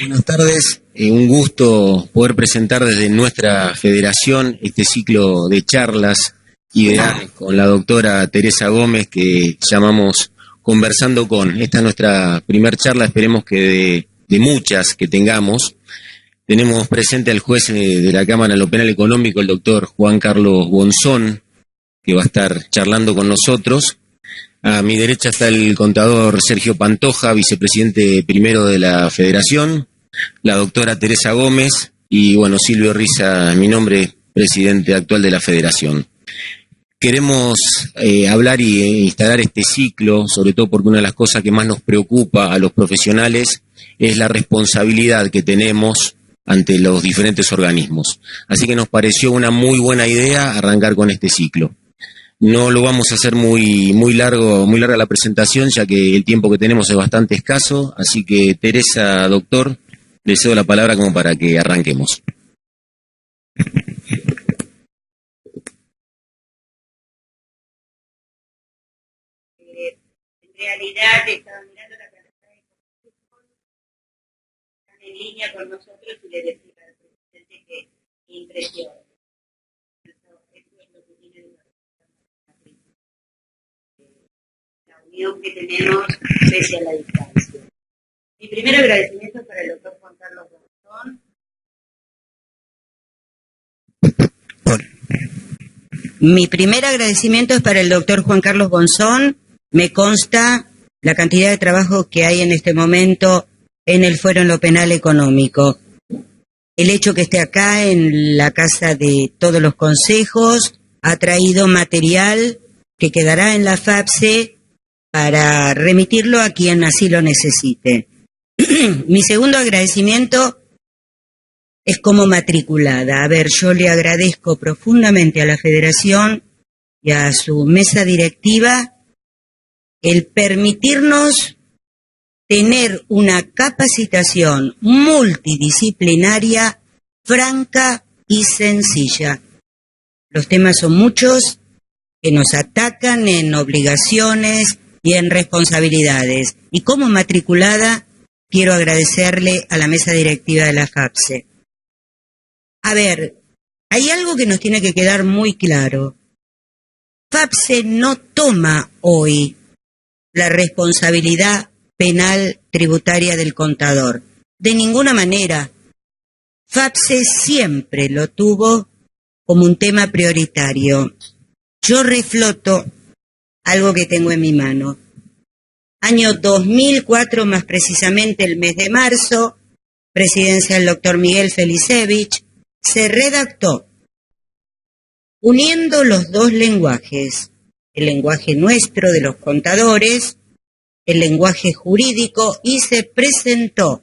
Buenas tardes, un gusto poder presentar desde nuestra federación este ciclo de charlas ideales con la doctora Teresa Gómez que llamamos Conversando con. Esta es nuestra primer charla, esperemos que de muchas que tengamos. Tenemos presente al juez de la Cámara de lo Penal Económico, el doctor Juan Carlos Bonzón, que va a estar charlando con nosotros. A mi derecha está el contador Sergio Pantoja, vicepresidente primero de la Federación, la doctora Teresa Gómez y, Silvio Riza, mi nombre, presidente actual de la Federación. Queremos hablar e instalar este ciclo, sobre todo porque una de las cosas que más nos preocupa a los profesionales es la responsabilidad que tenemos ante los diferentes organismos. Así que nos pareció una muy buena idea arrancar con este ciclo. No lo vamos a hacer muy larga la presentación, ya que el tiempo que tenemos es bastante escaso. Así que, Teresa, doctor, le cedo la palabra como para que arranquemos. En realidad, estaba mirando la carta de están en línea con nosotros y le decía al presidente que impresiona. Que tenemos pese a la distancia. Mi primer agradecimiento es para el doctor Juan Carlos Bonzón. Mi primer agradecimiento es para el doctor Juan Carlos Bonzón. Me consta la cantidad de trabajo que hay en este momento en el Fuero en lo Penal Económico. El hecho que esté acá en la casa de todos los consejos ha traído material que quedará en la FAPSE para remitirlo a quien así lo necesite. Mi segundo agradecimiento es como matriculada. Yo le agradezco profundamente a la Federación y a su mesa directiva el permitirnos tener una capacitación multidisciplinaria, franca y sencilla. Los temas son muchos que nos atacan en obligaciones y en responsabilidades. Y como matriculada, quiero agradecerle a la mesa directiva de la FAPSE. Hay algo que nos tiene que quedar muy claro. FAPSE no toma hoy la responsabilidad penal tributaria del contador. De ninguna manera. FAPSE siempre lo tuvo como un tema prioritario. Yo refloto algo que tengo en mi mano. Año 2004, más precisamente el mes de marzo, presidencia del doctor Miguel Felicevich, se redactó uniendo los dos lenguajes, el lenguaje nuestro de los contadores, el lenguaje jurídico, y se presentó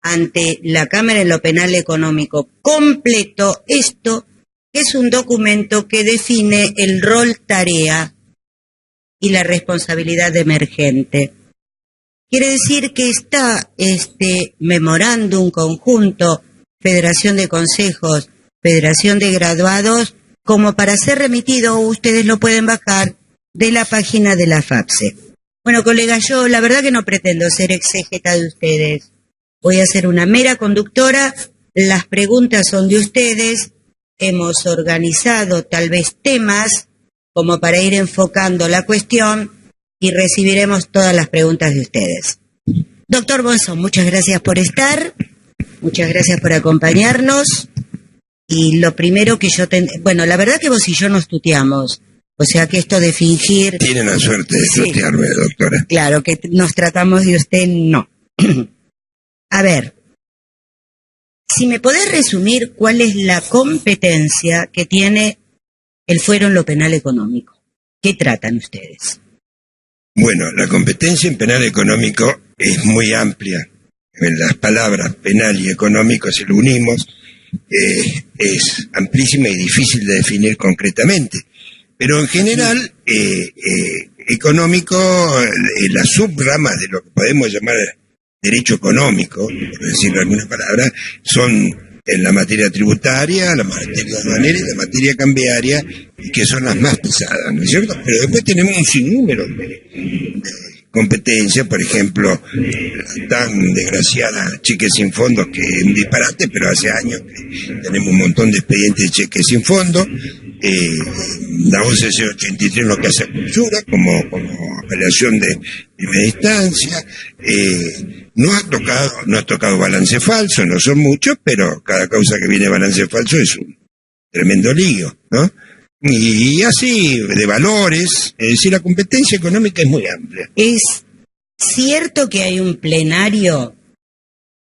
ante la Cámara de lo Penal Económico completo esto, que es un documento que define el rol tarea y la responsabilidad de emergente. Quiere decir que está este memorándum conjunto, Federación de Consejos, Federación de Graduados, como para ser remitido, ustedes lo pueden bajar de la página de la FAPSE. Bueno, colegas, yo la verdad que no pretendo ser exégeta de ustedes. Voy a ser una mera conductora, las preguntas son de ustedes, hemos organizado tal vez temas como para ir enfocando la cuestión y recibiremos todas las preguntas de ustedes. Doctor Bonzón, muchas gracias por estar, muchas gracias por acompañarnos. Y lo primero que yo... la verdad que vos y yo nos tuteamos, o sea que esto de fingir... Tiene la suerte de tutearme, doctora. Claro, que nos tratamos de usted, no. Si me podés resumir cuál es la competencia que tiene el Fuero en lo Penal Económico. ¿Qué tratan ustedes? Bueno, la competencia en penal económico es muy amplia. En las palabras penal y económico, si lo unimos, es amplísima y difícil de definir concretamente. Pero en general, económico, las subramas de lo que podemos llamar derecho económico, por decirlo en algunas palabras, son en la materia tributaria, la materia aduanera y la materia cambiaria, que son las más pesadas, ¿no es cierto? Pero después tenemos un sinnúmero de competencia, por ejemplo, la tan desgraciada cheques sin fondos, que es un disparate, pero hace años que tenemos un montón de expedientes de cheques sin fondos. La OCC 83 lo que hace es clausura como apelación de primera instancia. No ha tocado balance falso, no son muchos, pero cada causa que viene balance falso es un tremendo lío, ¿no? Y así, de valores, es decir, la competencia económica es muy amplia. ¿Es cierto que hay un plenario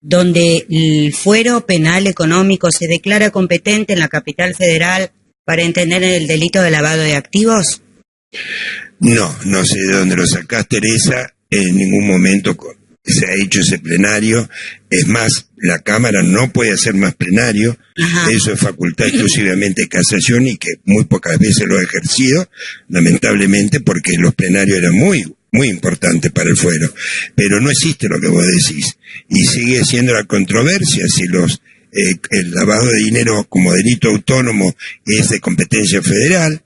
donde el fuero penal económico se declara competente en la capital federal para entender el delito de lavado de activos? No sé de dónde lo sacás, Teresa. En ningún momento se ha hecho ese plenario. Es más, la Cámara no puede hacer más plenario. Ajá. Eso es facultad exclusivamente de casación y que muy pocas veces lo ha ejercido, lamentablemente, porque los plenarios eran muy importantes para el fuero. Pero no existe lo que vos decís. Y sigue siendo la controversia si el lavado de dinero como delito autónomo es de competencia federal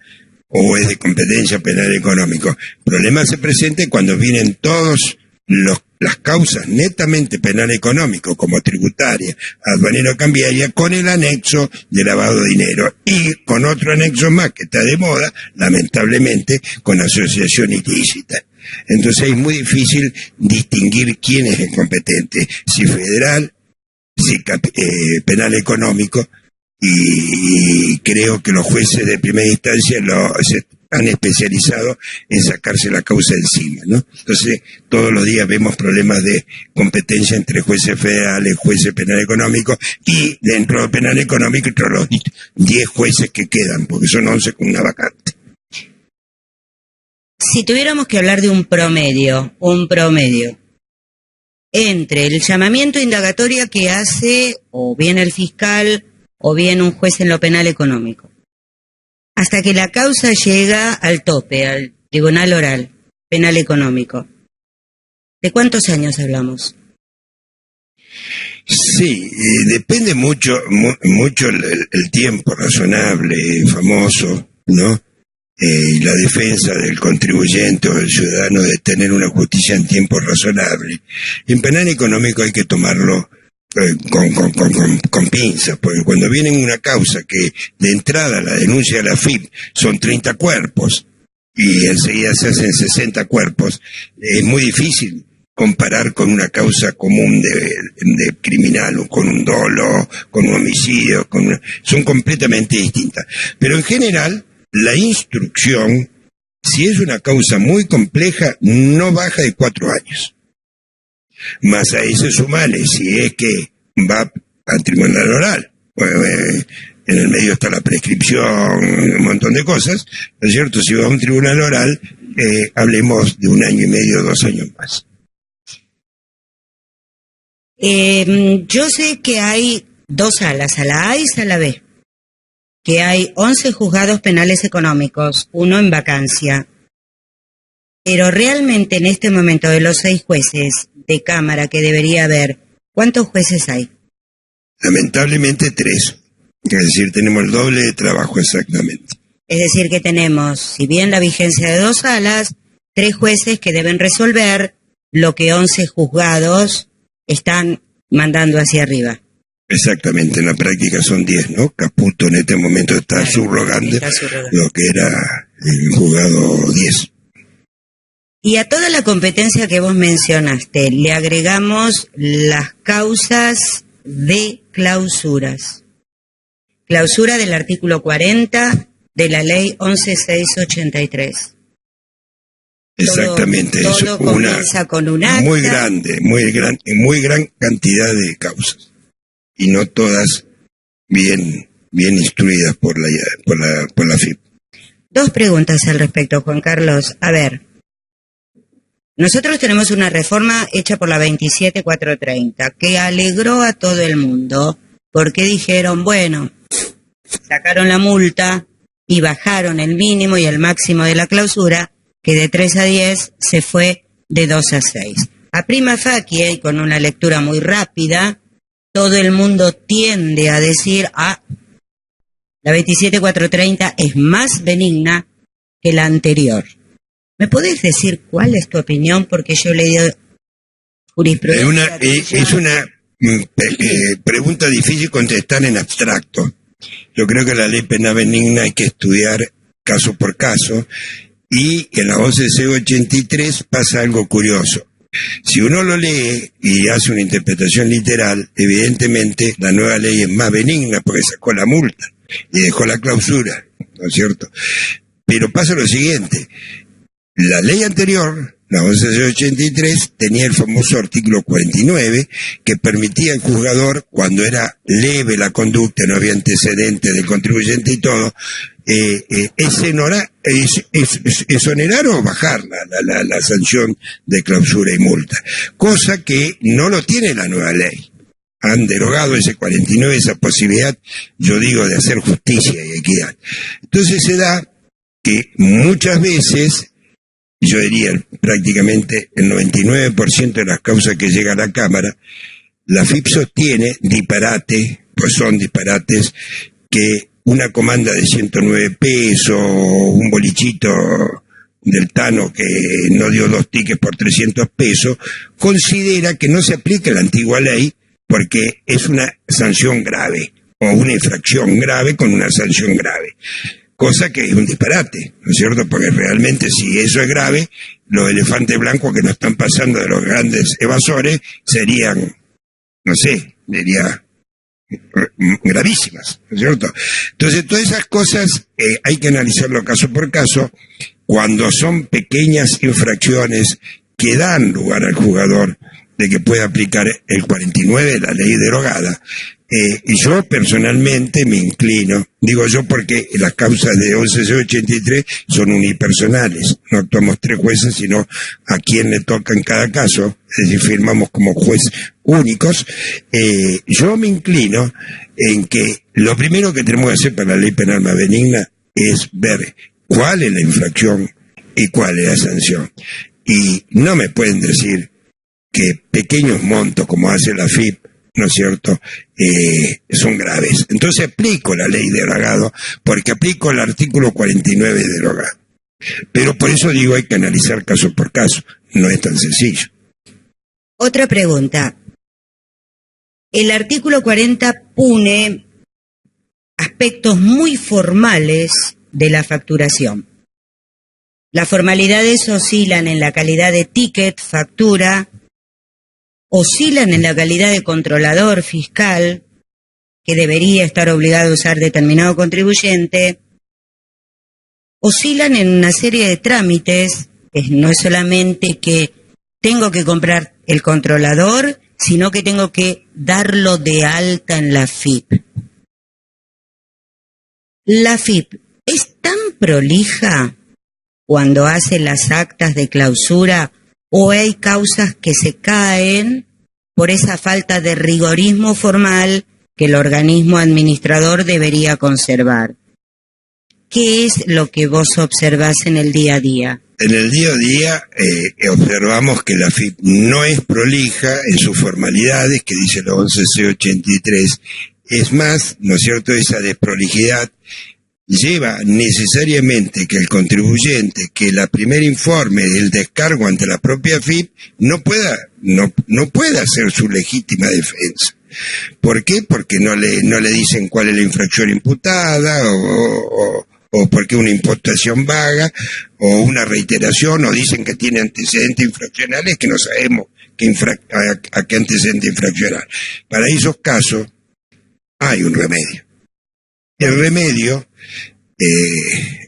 o es de competencia penal económico. El problema se presenta cuando vienen todos las causas netamente penal económico, como tributaria, aduanero, cambiaria, con el anexo de lavado de dinero y con otro anexo más que está de moda, lamentablemente, con asociación ilícita. Entonces es muy difícil distinguir quién es el competente, si federal, si penal económico, y creo que los jueces de primera instancia se han especializado en sacarse la causa encima, ¿no? Entonces, todos los días vemos problemas de competencia entre jueces federales, jueces penal económicos, y dentro del penal económico entre los 10 jueces que quedan, porque son 11 con una vacante. Si tuviéramos que hablar de un promedio, entre el llamamiento indagatoria que hace o bien el fiscal o bien un juez en lo penal económico, hasta que la causa llega al tope, al tribunal oral, penal económico, ¿de cuántos años hablamos? Sí, depende mucho el tiempo razonable, famoso, ¿no? Y la defensa del contribuyente o del ciudadano de tener una justicia en tiempo razonable. En penal económico hay que tomarlo con pinzas, porque cuando viene una causa que de entrada la denuncia de la FIP son 30 cuerpos y enseguida se hacen 60 cuerpos, es muy difícil comparar con una causa común de criminal, o con un dolo, con un homicidio, son completamente distintas. Pero en general, la instrucción, si es una causa muy compleja, no baja de 4 años. Más a eso sumale, si es que va al tribunal oral, en el medio está la prescripción, un montón de cosas, ¿no es cierto? Si va a un tribunal oral, hablemos de 1 año y medio, 2 años más. Yo sé que hay 2 salas, a la A y a la B, que hay 11 juzgados penales económicos, 1 en vacancia. Pero realmente en este momento, de los 6 jueces de Cámara que debería haber, ¿cuántos jueces hay? Lamentablemente 3. Es decir, tenemos el doble de trabajo exactamente. Es decir, que tenemos, si bien la vigencia de 2 salas, 3 jueces que deben resolver lo que 11 juzgados están mandando hacia arriba. Exactamente, en la práctica son 10, ¿no? Caputo en este momento está subrogando lo que era el juzgado 10. Y a toda la competencia que vos mencionaste, le agregamos las causas de clausuras. Clausura del artículo 40 de la ley 11.683. Exactamente, todo eso comienza con un acta. Muy grande, muy gran cantidad de causas. Y no todas bien instruidas por la FIP. 2 preguntas al respecto, Juan Carlos. A ver, nosotros tenemos una reforma hecha por la 27430 que alegró a todo el mundo porque dijeron, bueno, sacaron la multa y bajaron el mínimo y el máximo de la clausura, que de 3 a 10 se fue de 2 a 6. A prima facie, y con una lectura muy rápida, todo el mundo tiende a decir, la 27430 es más benigna que la anterior. ¿Me podés decir cuál es tu opinión? Porque yo he leído jurisprudencia. Es una pregunta difícil contestar en abstracto. Yo creo que la ley penal benigna hay que estudiar caso por caso, y en la 11C83 pasa algo curioso. Si uno lo lee y hace una interpretación literal, evidentemente la nueva ley es más benigna porque sacó la multa y dejó la clausura, ¿no es cierto? Pero pasa lo siguiente: la ley anterior, la 1183, tenía el famoso artículo 49, que permitía al juzgador, cuando era leve la conducta, no había antecedentes del contribuyente y todo, exonerar o bajar la sanción de clausura y multa. Cosa que no lo tiene la nueva ley. Han derogado ese 49, esa posibilidad, yo digo, de hacer justicia y equidad. Entonces se da que muchas veces, yo diría prácticamente el 99% de las causas que llegan a la Cámara, la FIP sostiene disparate, pues son disparates, que una comanda de 109 pesos, un bolichito del Tano que no dio 2 tickets por 300 pesos, considera que no se aplica la antigua ley porque es una sanción grave, o una infracción grave con una sanción grave. Cosa que es un disparate, ¿no es cierto? Porque realmente, si eso es grave, los elefantes blancos que nos están pasando de los grandes evasores serían, no sé, diría, gravísimas, ¿no es cierto? Entonces, todas esas cosas hay que analizarlo caso por caso. Cuando son pequeñas infracciones que dan lugar al juzgador de que pueda aplicar el 49 de la ley derogada, y yo personalmente me inclino, digo yo porque las causas de 11C83 son unipersonales, no actuamos 3 jueces, sino a quien le toca en cada caso, es decir, firmamos como juez únicos. Yo me inclino en que lo primero que tenemos que hacer para la ley penal más benigna es ver cuál es la infracción y cuál es la sanción. Y no me pueden decir que pequeños montos como hace la FIP, ¿no es cierto?, son graves. Entonces aplico la ley derogada porque aplico el artículo 49 derogado. Pero por eso digo, hay que analizar caso por caso. No es tan sencillo. Otra pregunta. El artículo 40 pone aspectos muy formales de la facturación. Las formalidades oscilan en la calidad de ticket, factura, oscilan en la calidad de controlador fiscal, que debería estar obligado a usar determinado contribuyente, oscilan en una serie de trámites, no es solamente que tengo que comprar el controlador, sino que tengo que darlo de alta en la FIP. La FIP es tan prolija cuando hace las actas de clausura, o hay causas que se caen por esa falta de rigorismo formal que el organismo administrador debería conservar. ¿Qué es lo que vos observás en el día a día? En el día a día observamos que la FIP no es prolija en sus formalidades, que dice la 11C83. Es más, ¿no es cierto?, esa desprolijidad lleva necesariamente que el contribuyente, que el primer informe del descargo ante la propia FIP no pueda hacer su legítima defensa. ¿Por qué? Porque no le dicen cuál es la infracción imputada, o porque una imputación vaga, o una reiteración, o dicen que tiene antecedentes infraccionales que no sabemos a qué antecedente infraccional. Para esos casos hay un remedio. El remedio,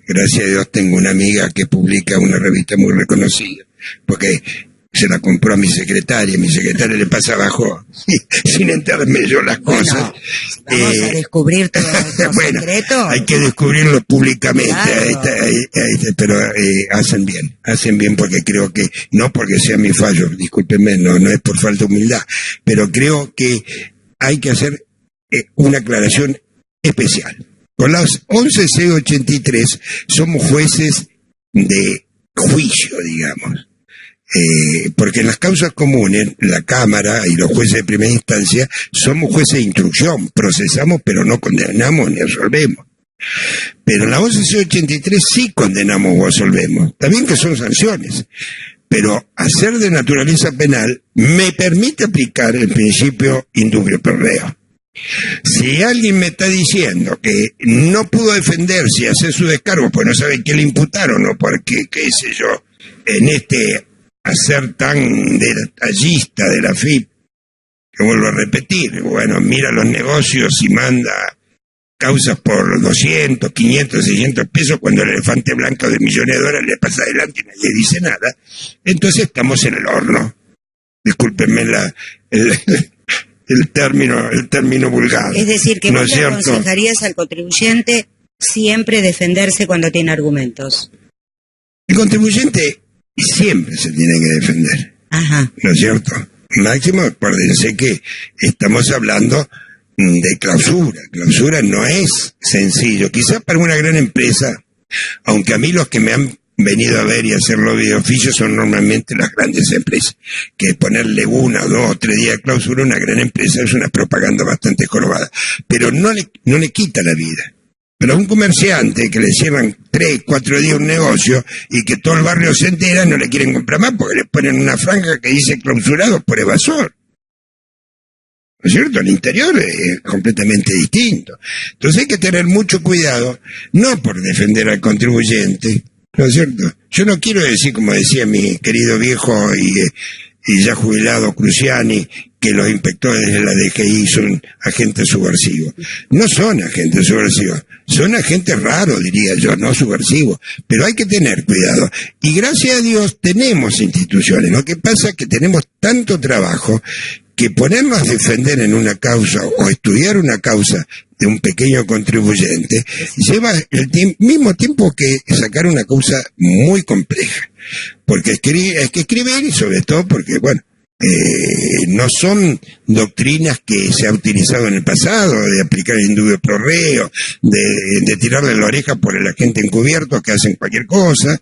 gracias a Dios tengo una amiga que publica una revista muy reconocida, porque se la compró a mi secretaria le pasa abajo sin enterarme yo las cosas. Vamos a descubrir todos los bueno, secretos. hay que descubrirlo públicamente, claro. Pero hacen bien porque creo que, no porque sea mi fallo, discúlpenme, no es por falta de humildad, pero creo que hay que hacer una aclaración especial. Con las 11C83 somos jueces de juicio, digamos. Porque en las causas comunes, la Cámara y los jueces de primera instancia somos jueces de instrucción, procesamos pero no condenamos ni resolvemos. Pero en la 11.83 sí condenamos o absolvemos. También que son sanciones. Pero hacer de naturaleza penal me permite aplicar el principio indubio pro reo. Si alguien me está diciendo que no pudo defenderse y hacer su descargo porque no sabe qué le imputaron o porque, qué sé yo, en este hacer tan detallista de la FIP, que vuelvo a repetir, bueno, mira los negocios y manda causas por 200, 500, 600 pesos cuando el elefante blanco de millones de dólares le pasa adelante y nadie dice nada, entonces estamos en el horno. Discúlpenme el término vulgar. Es decir, que ¿no vos le aconsejarías al contribuyente siempre defenderse cuando tiene argumentos. El contribuyente siempre se tiene que defender. Ajá. ¿No es cierto? Máximo, acuérdense que estamos hablando de clausura. Clausura no es sencillo. Quizás para una gran empresa, aunque a mí los que me han venido a ver y hacer lobby de oficio son normalmente las grandes empresas, que ponerle 1, 2 o 3 días de clausura a una gran empresa es una propaganda bastante jorobada, pero no le quita la vida. Pero a un comerciante que le cierran 3, 4 días un negocio y que todo el barrio se entera, no le quieren comprar más porque le ponen una franja que dice clausurado por evasor. ¿No es cierto? El interior es completamente distinto. Entonces hay que tener mucho cuidado, no por defender al contribuyente, ¿no es cierto? Yo no quiero decir, como decía mi querido viejo y ya jubilado Cruciani, que los inspectores de la DGI son agentes subversivos. No son agentes subversivos, son agentes raros, diría yo, no subversivos. Pero hay que tener cuidado. Y gracias a Dios tenemos instituciones. Lo que pasa es que tenemos tanto trabajo que ponernos a defender en una causa o estudiar una causa de un pequeño contribuyente lleva el mismo tiempo que sacar una causa muy compleja. Porque hay que escribir y sobre todo porque, bueno, no son doctrinas que se ha utilizado en el pasado, de aplicar el indubio pro reo, de tirarle la oreja por el agente encubierto que hacen cualquier cosa,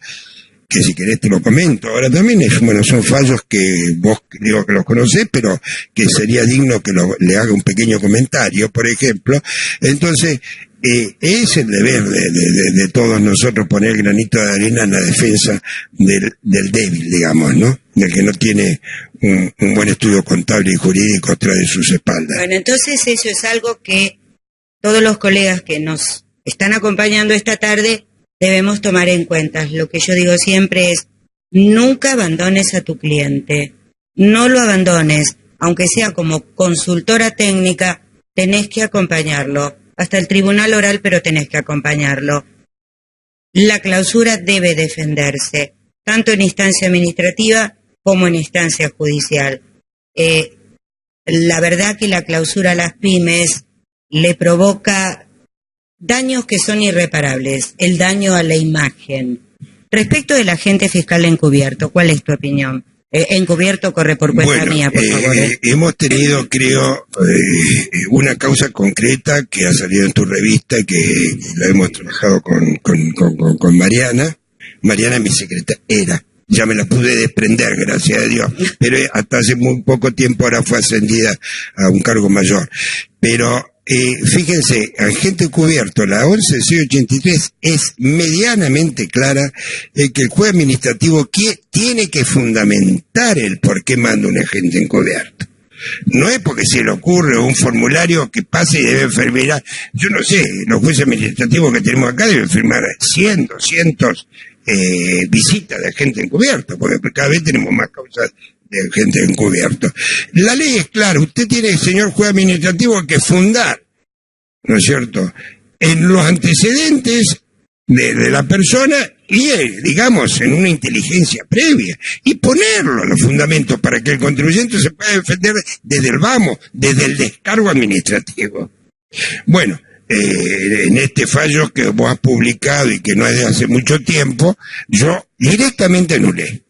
que si querés te lo comento. Ahora también son fallos que vos digo que los conocés, pero que sería digno que le haga un pequeño comentario, por ejemplo. Entonces, es el deber de todos nosotros poner el granito de arena en la defensa del débil, digamos, ¿no? Del que no tiene un buen estudio contable y jurídico atrás de sus espaldas. Bueno, entonces eso es algo que todos los colegas que nos están acompañando esta tarde debemos tomar en cuenta. Lo que yo digo siempre es, nunca abandones a tu cliente, no lo abandones, aunque sea como consultora técnica, tenés que acompañarlo, hasta el tribunal oral, pero tenés que acompañarlo. La clausura debe defenderse, tanto en instancia administrativa como en instancia judicial. La verdad que la clausura a las pymes le provoca daños que son irreparables, el daño a la imagen. Respecto del agente fiscal encubierto, ¿cuál es tu opinión? Encubierto corre por cuenta mía, por favor. Hemos tenido, creo, una causa concreta que ha salido en tu revista, que la hemos trabajado con Mariana. Mariana, mi secretaria, ya me la pude desprender, gracias a Dios, pero hasta hace muy poco tiempo ahora fue ascendida a un cargo mayor. Pero fíjense, agente encubierto, la 11.683 es medianamente clara que el juez administrativo tiene que fundamentar el por qué manda un agente encubierto. No es porque se le ocurre un formulario que pase y debe firmar. Yo no sé, los jueces administrativos que tenemos acá deben firmar 100, 200 visitas de agente encubierto, porque cada vez tenemos más causas de agente encubierto. La ley es clara, usted tiene, señor juez administrativo, que fundar, ¿no es cierto?, en los antecedentes de la persona y, digamos, en una inteligencia previa, y ponerlo en los fundamentos para que el contribuyente se pueda defender desde el vamos, desde el descargo administrativo. Bueno, en este fallo que vos has publicado y que no es de hace mucho tiempo, yo directamente anulé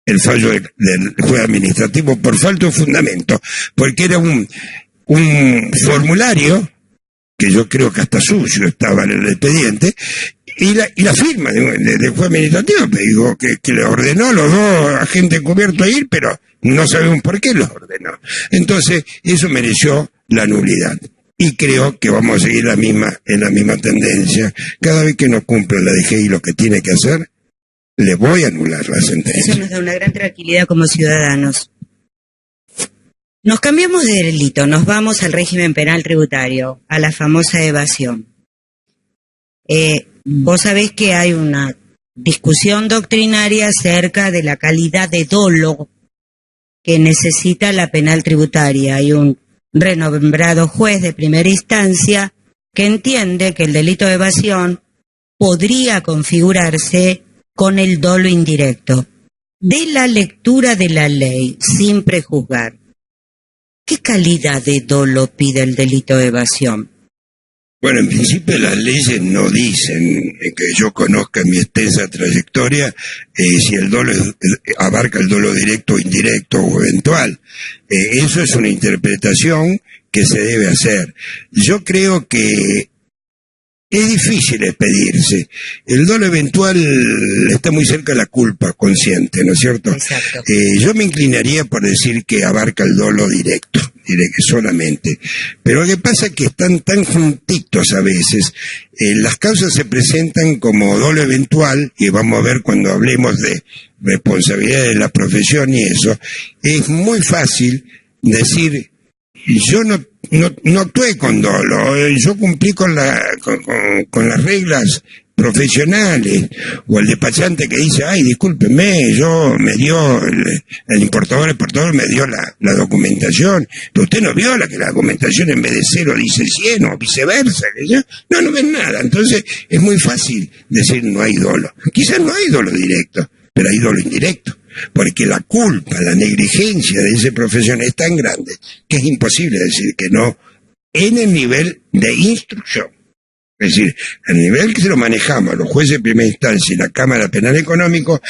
el fallo del juez administrativo por falta de fundamento, porque era un formulario que yo creo que hasta sucio estaba en el expediente, y la firma del juez administrativo, me digo que le ordenó a los dos agentes encubiertos a ir, pero no sabemos por qué los ordenó. Entonces, eso mereció la nulidad. y creo que vamos a seguir en la misma tendencia. Cada vez que no cumple la DGI lo que tiene que hacer, le voy a anular la sentencia. Eso nos da una gran tranquilidad como ciudadanos. Nos cambiamos de delito, nos vamos al régimen penal tributario, a la famosa evasión. Vos sabés que hay una discusión doctrinaria acerca de la calidad de dolo que necesita la penal tributaria. Hay un renombrado juez de primera instancia que entiende que el delito de evasión podría configurarse con el dolo indirecto. De la lectura de la ley, sin prejuzgar, ¿qué calidad de dolo pide el delito de evasión? Bueno, en principio las leyes no dicen, que yo conozca en mi extensa trayectoria, si el dolo abarca el dolo directo o indirecto o eventual. Eso es una interpretación que se debe hacer. Yo creo que es difícil expedirse. El dolo eventual está muy cerca de la culpa consciente, ¿no es cierto? Exacto. Yo me inclinaría por decir que abarca el dolo directo solamente. Pero lo que pasa es que están tan juntitos a veces. Las causas se presentan como dolo eventual, y vamos a ver cuando hablemos de responsabilidad de la profesión y eso. Es muy fácil decir, yo no actué con dolo, yo cumplí con las reglas profesionales, o el despachante que dice, ay, discúlpeme, el importador me dio la documentación, pero usted no vio que la documentación en vez de 0 dice 100 o viceversa, no ven nada. Entonces es muy fácil decir no hay dolo. Quizás no hay dolo directo, pero hay dolo indirecto, porque la culpa, la negligencia de esa profesión es tan grande que es imposible decir que no en el nivel de instrucción. Es decir, el nivel que se lo manejamos los jueces de primera instancia y la Cámara Penal Económico,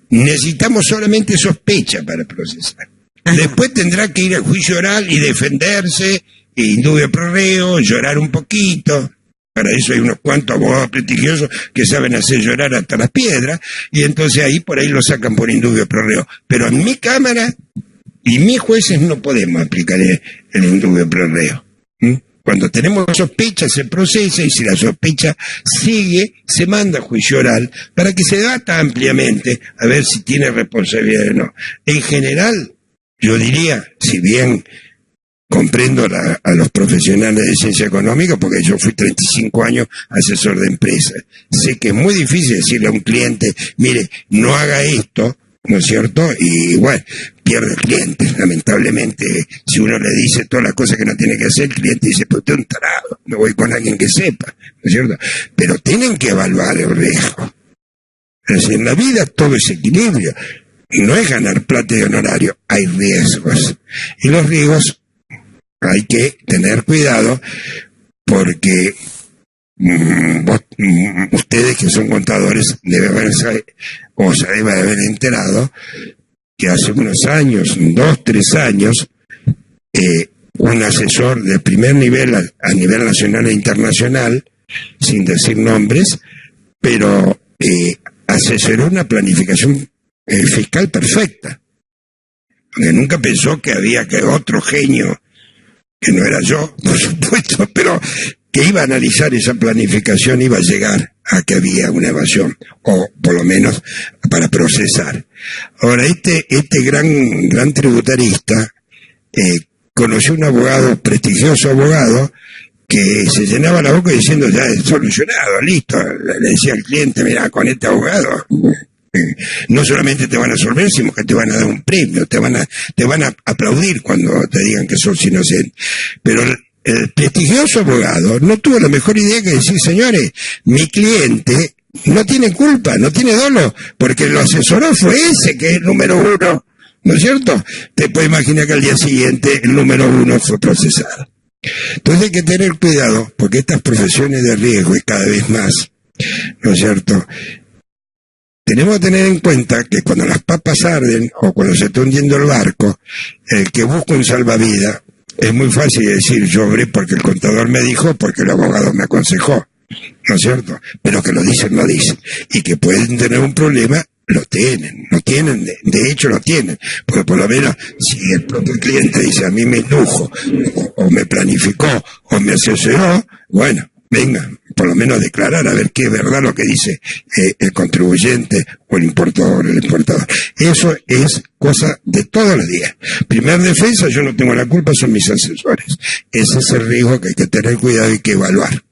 necesitamos solamente sospecha para procesar. Después tendrá que ir al juicio oral y defenderse, indubio pro reo, llorar un poquito. Para eso hay unos cuantos abogados prestigiosos que saben hacer llorar hasta las piedras, y entonces ahí por ahí lo sacan por indubio pro reo. Pero en mi Cámara y mis jueces no podemos aplicar el indubio pro reo. Cuando tenemos sospecha se procesa, y si la sospecha sigue, se manda a juicio oral para que se debata ampliamente a ver si tiene responsabilidad o no. En general, yo diría, si bien comprendo a los profesionales de ciencia económica, porque yo fui 35 años asesor de empresas, sé que es muy difícil decirle a un cliente, mire, no haga esto, ¿no es cierto? Y bueno, pierde el cliente, lamentablemente. Si uno le dice todas las cosas que no tiene que hacer, el cliente dice, pues usted es un tarado, me voy con alguien que sepa, ¿no es cierto? Pero tienen que evaluar el riesgo. Es decir, en la vida todo es equilibrio. No es ganar plata de honorario, hay riesgos. Y los riesgos hay que tener cuidado, porque ustedes que son contadores deben haber enterado que hace unos años, 2, 3 años, un asesor de primer nivel a nivel nacional e internacional, sin decir nombres, pero asesoró una planificación fiscal perfecta, porque nunca pensó que había otro genio, que no era yo, por supuesto, pero que iba a analizar esa planificación, iba a llegar a que había una evasión, o por lo menos para procesar. Ahora, este gran tributarista conoció un abogado, prestigioso abogado, que se llenaba la boca diciendo, ya es solucionado, listo. Le decía al cliente, mira, con este abogado no solamente te van a absolver, sino que te van a dar un premio, te van a aplaudir cuando te digan que sos inocente. Pero el prestigioso abogado no tuvo la mejor idea que decir, señores, mi cliente no tiene culpa, no tiene dolo, porque lo asesoró fue ese que es el número 1, ¿no es cierto? Te puedes imaginar que al día siguiente el número 1 fue procesado. Entonces hay que tener cuidado, porque estas profesiones de riesgo, y cada vez más, ¿no es cierto?, tenemos que tener en cuenta que cuando las papas arden, o cuando se está hundiendo el barco, el que busca un salvavidas, es muy fácil decir, yo obré porque el contador me dijo, porque el abogado me aconsejó, ¿no es cierto? Pero que lo dicen, y que pueden tener un problema, lo tienen, de hecho lo tienen, porque por lo menos si el propio cliente dice, a mí me indujo, o me planificó, o me asesoró, bueno, venga, por lo menos declarar a ver qué es verdad lo que dice el contribuyente o el importador, Eso es cosa de todos los días. Primer defensa, yo no tengo la culpa, son mis asesores. Ese es el riesgo que hay que tener cuidado y que evaluar.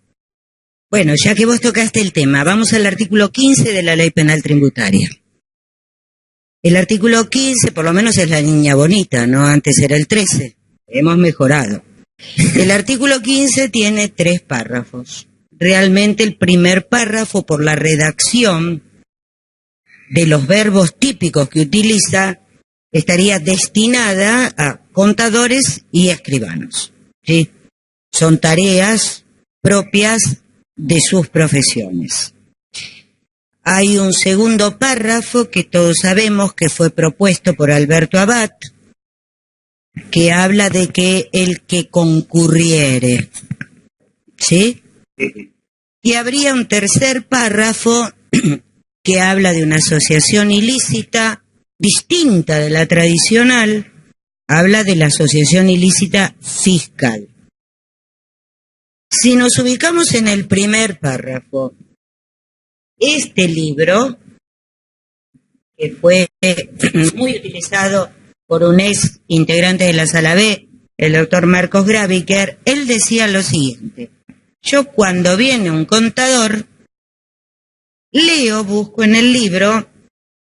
Bueno, ya que vos tocaste el tema, vamos al artículo 15 de la Ley Penal Tributaria. El artículo 15, por lo menos es la niña bonita, ¿no? Antes era el 13. Hemos mejorado. El artículo 15 tiene 3 párrafos. Realmente el primer párrafo, por la redacción de los verbos típicos que utiliza, estaría destinada a contadores y escribanos, ¿sí? Son tareas propias de sus profesiones. Hay un segundo párrafo que todos sabemos que fue propuesto por Alberto Abad, que habla de que el que concurriere, ¿sí? Y habría un tercer párrafo que habla de una asociación ilícita distinta de la tradicional, habla de la asociación ilícita fiscal. Si nos ubicamos en el primer párrafo, este libro, que fue muy utilizado por un ex integrante de la Sala B, el doctor Marcos Graviker, él decía lo siguiente: yo cuando viene un contador, leo, busco en el libro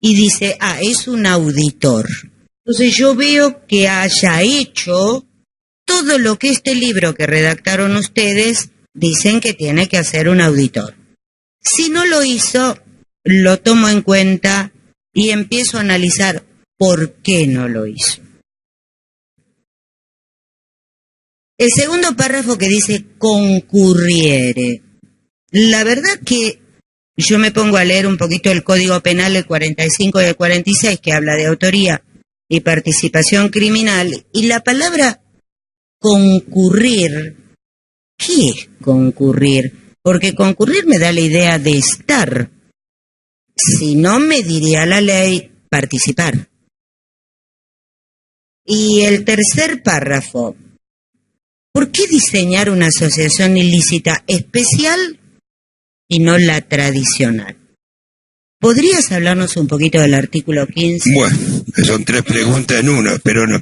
y dice, es un auditor. Entonces yo veo que haya hecho todo lo que este libro que redactaron ustedes dicen que tiene que hacer un auditor. Si no lo hizo, lo tomo en cuenta y empiezo a analizar por qué no lo hizo. El segundo párrafo que dice concurriere. La verdad que yo me pongo a leer un poquito el Código Penal, el 45 y el 46, que habla de autoría y participación criminal, y la palabra concurrir, ¿qué es concurrir? Porque concurrir me da la idea de estar. Si no, me diría la ley participar. Y el tercer párrafo, ¿por qué diseñar una asociación ilícita especial y no la tradicional? ¿Podrías hablarnos un poquito del artículo 15? Bueno, son 3 preguntas en una, pero no,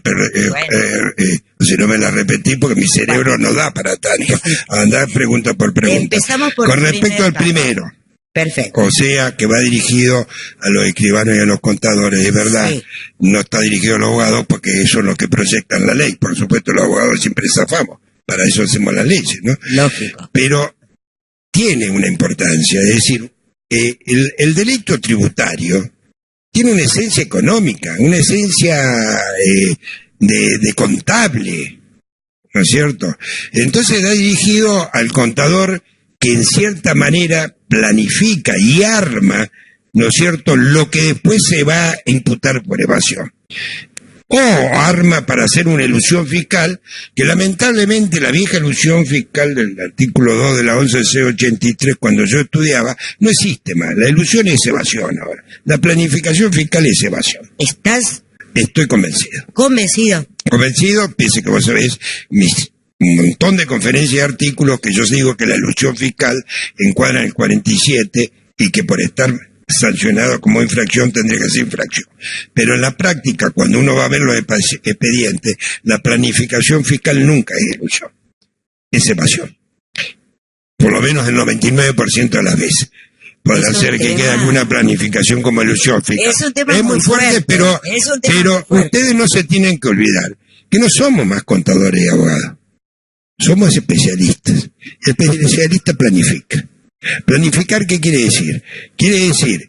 si no me las repetí porque mi cerebro no da para tanto. Andar pregunta por pregunta. Empezamos por con respecto al primero. Perfecto. O sea, que va dirigido a los escribanos y a los contadores, es verdad. Sí. No está dirigido a los abogados porque eso es lo que proyectan la ley. Por supuesto, los abogados siempre zafamos. Para eso hacemos las leyes, ¿no? Lógico. Pero tiene una importancia, es decir, el delito tributario tiene una esencia económica, una esencia de contable, ¿no es cierto? Entonces está dirigido al contador que en cierta manera planifica y arma, ¿no es cierto?, lo que después se va a imputar por evasión. O arma para hacer una elusión fiscal, que lamentablemente la vieja elusión fiscal del artículo 2 de la 11C83, cuando yo estudiaba, no existe más. La elusión es evasión ahora. La planificación fiscal es evasión. Estoy convencido. Convencido, pese que vos sabés un montón de conferencias y artículos que yo digo que la elusión fiscal encuadra en el 47 y que por estar sancionado como infracción tendría que ser infracción. Pero en la práctica, cuando uno va a ver los expedientes, la planificación fiscal nunca es ilusión, es evasión. Por lo menos el 99% de las veces. Puede ser que quede alguna planificación como ilusión fiscal. Es muy fuerte, pero ustedes no se tienen que olvidar que no somos más contadores y abogados. Somos especialistas. El especialista planifica. ¿Planificar qué quiere decir? Quiere decir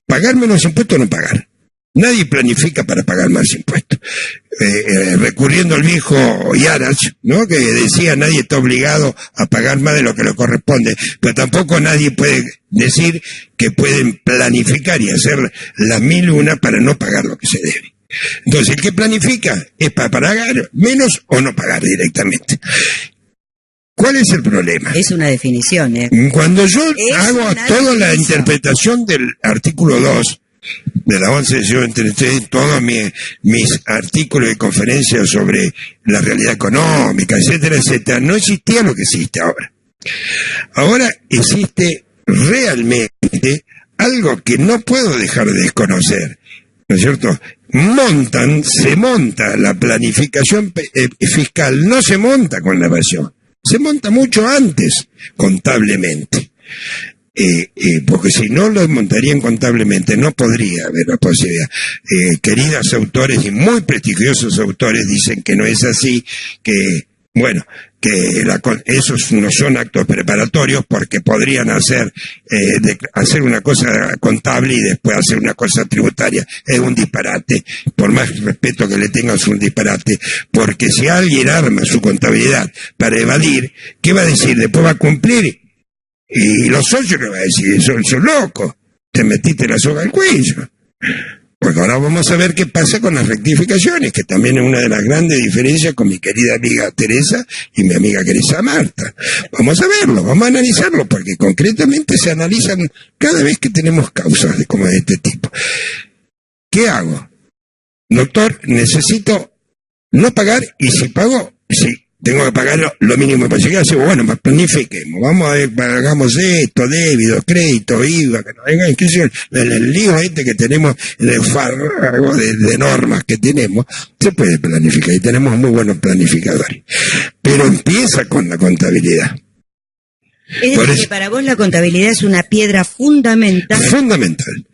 pagar menos impuestos o no pagar. Nadie planifica para pagar más impuestos. Recurriendo al viejo Yarach, ¿no?, que decía nadie está obligado a pagar más de lo que le corresponde, pero tampoco nadie puede decir que pueden planificar y hacer las 1001 para no pagar lo que se debe. Entonces, el que planifica es para pagar menos o no pagar directamente. ¿Cuál es el problema? Es una definición, Cuando yo hago toda la interpretación del artículo 2, De las 11 yo entrevisté todos mis artículos y conferencias sobre la realidad económica, etcétera, etcétera. No existía lo que existe ahora. Ahora existe realmente algo que no puedo dejar de desconocer, ¿no es cierto? Se monta la planificación fiscal, no se monta con la evasión, se monta mucho antes contablemente. Porque si no lo montarían contablemente no podría haber la posibilidad. Queridos autores y muy prestigiosos autores dicen que no es así, que esos no son actos preparatorios porque podrían hacer una cosa contable y después hacer una cosa tributaria. Es un disparate, por más respeto que le tenga, es un disparate, porque si alguien arma su contabilidad para evadir, ¿qué va a decir? Después va a cumplir. Y los socios le van a decir, son locos, te metiste la soga al cuello. Porque ahora vamos a ver qué pasa con las rectificaciones, que también es una de las grandes diferencias con mi querida amiga Teresa y mi amiga querida Marta. Vamos a verlo, vamos a analizarlo, porque concretamente se analizan cada vez que tenemos causas como de este tipo. ¿Qué hago? Doctor, necesito no pagar, y si pago, sí. Tengo que pagar lo mínimo para llegar. Bueno, planifiquemos. Vamos a ver, hagamos esto, débito, crédito, IVA, que no vengan, qué sé yo, el lío que tenemos, el farrago de normas que tenemos, se puede planificar y tenemos muy buenos planificadores. Pero empieza con la contabilidad. Es decir, que para vos la contabilidad es una piedra fundamental. Fundamental.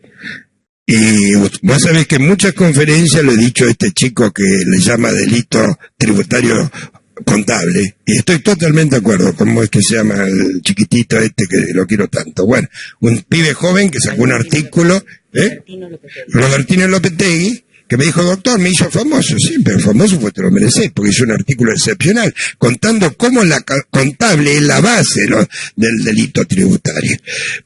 Y vos sabés que en muchas conferencias le he dicho a este chico que le llama delito tributario contable, y estoy totalmente de acuerdo. ¿Cómo es que se llama el chiquitito que lo quiero tanto? Bueno, un pibe joven que sacó un artículo, Robertino Lopetegui, que me dijo, doctor, me hizo famoso. Sí, pero famoso pues te lo mereces, porque hizo un artículo excepcional, contando cómo la contable es la base del delito tributario.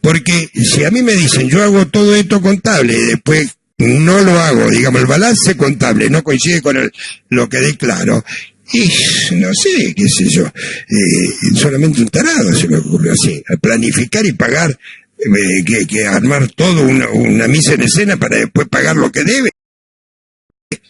Porque si a mí me dicen, yo hago todo esto contable y después no lo hago, digamos, el balance contable no coincide con lo que declaro, y no sé, qué sé yo, solamente un tarado se me ocurrió así, a planificar y pagar, que armar todo una misa en escena para después pagar lo que debe.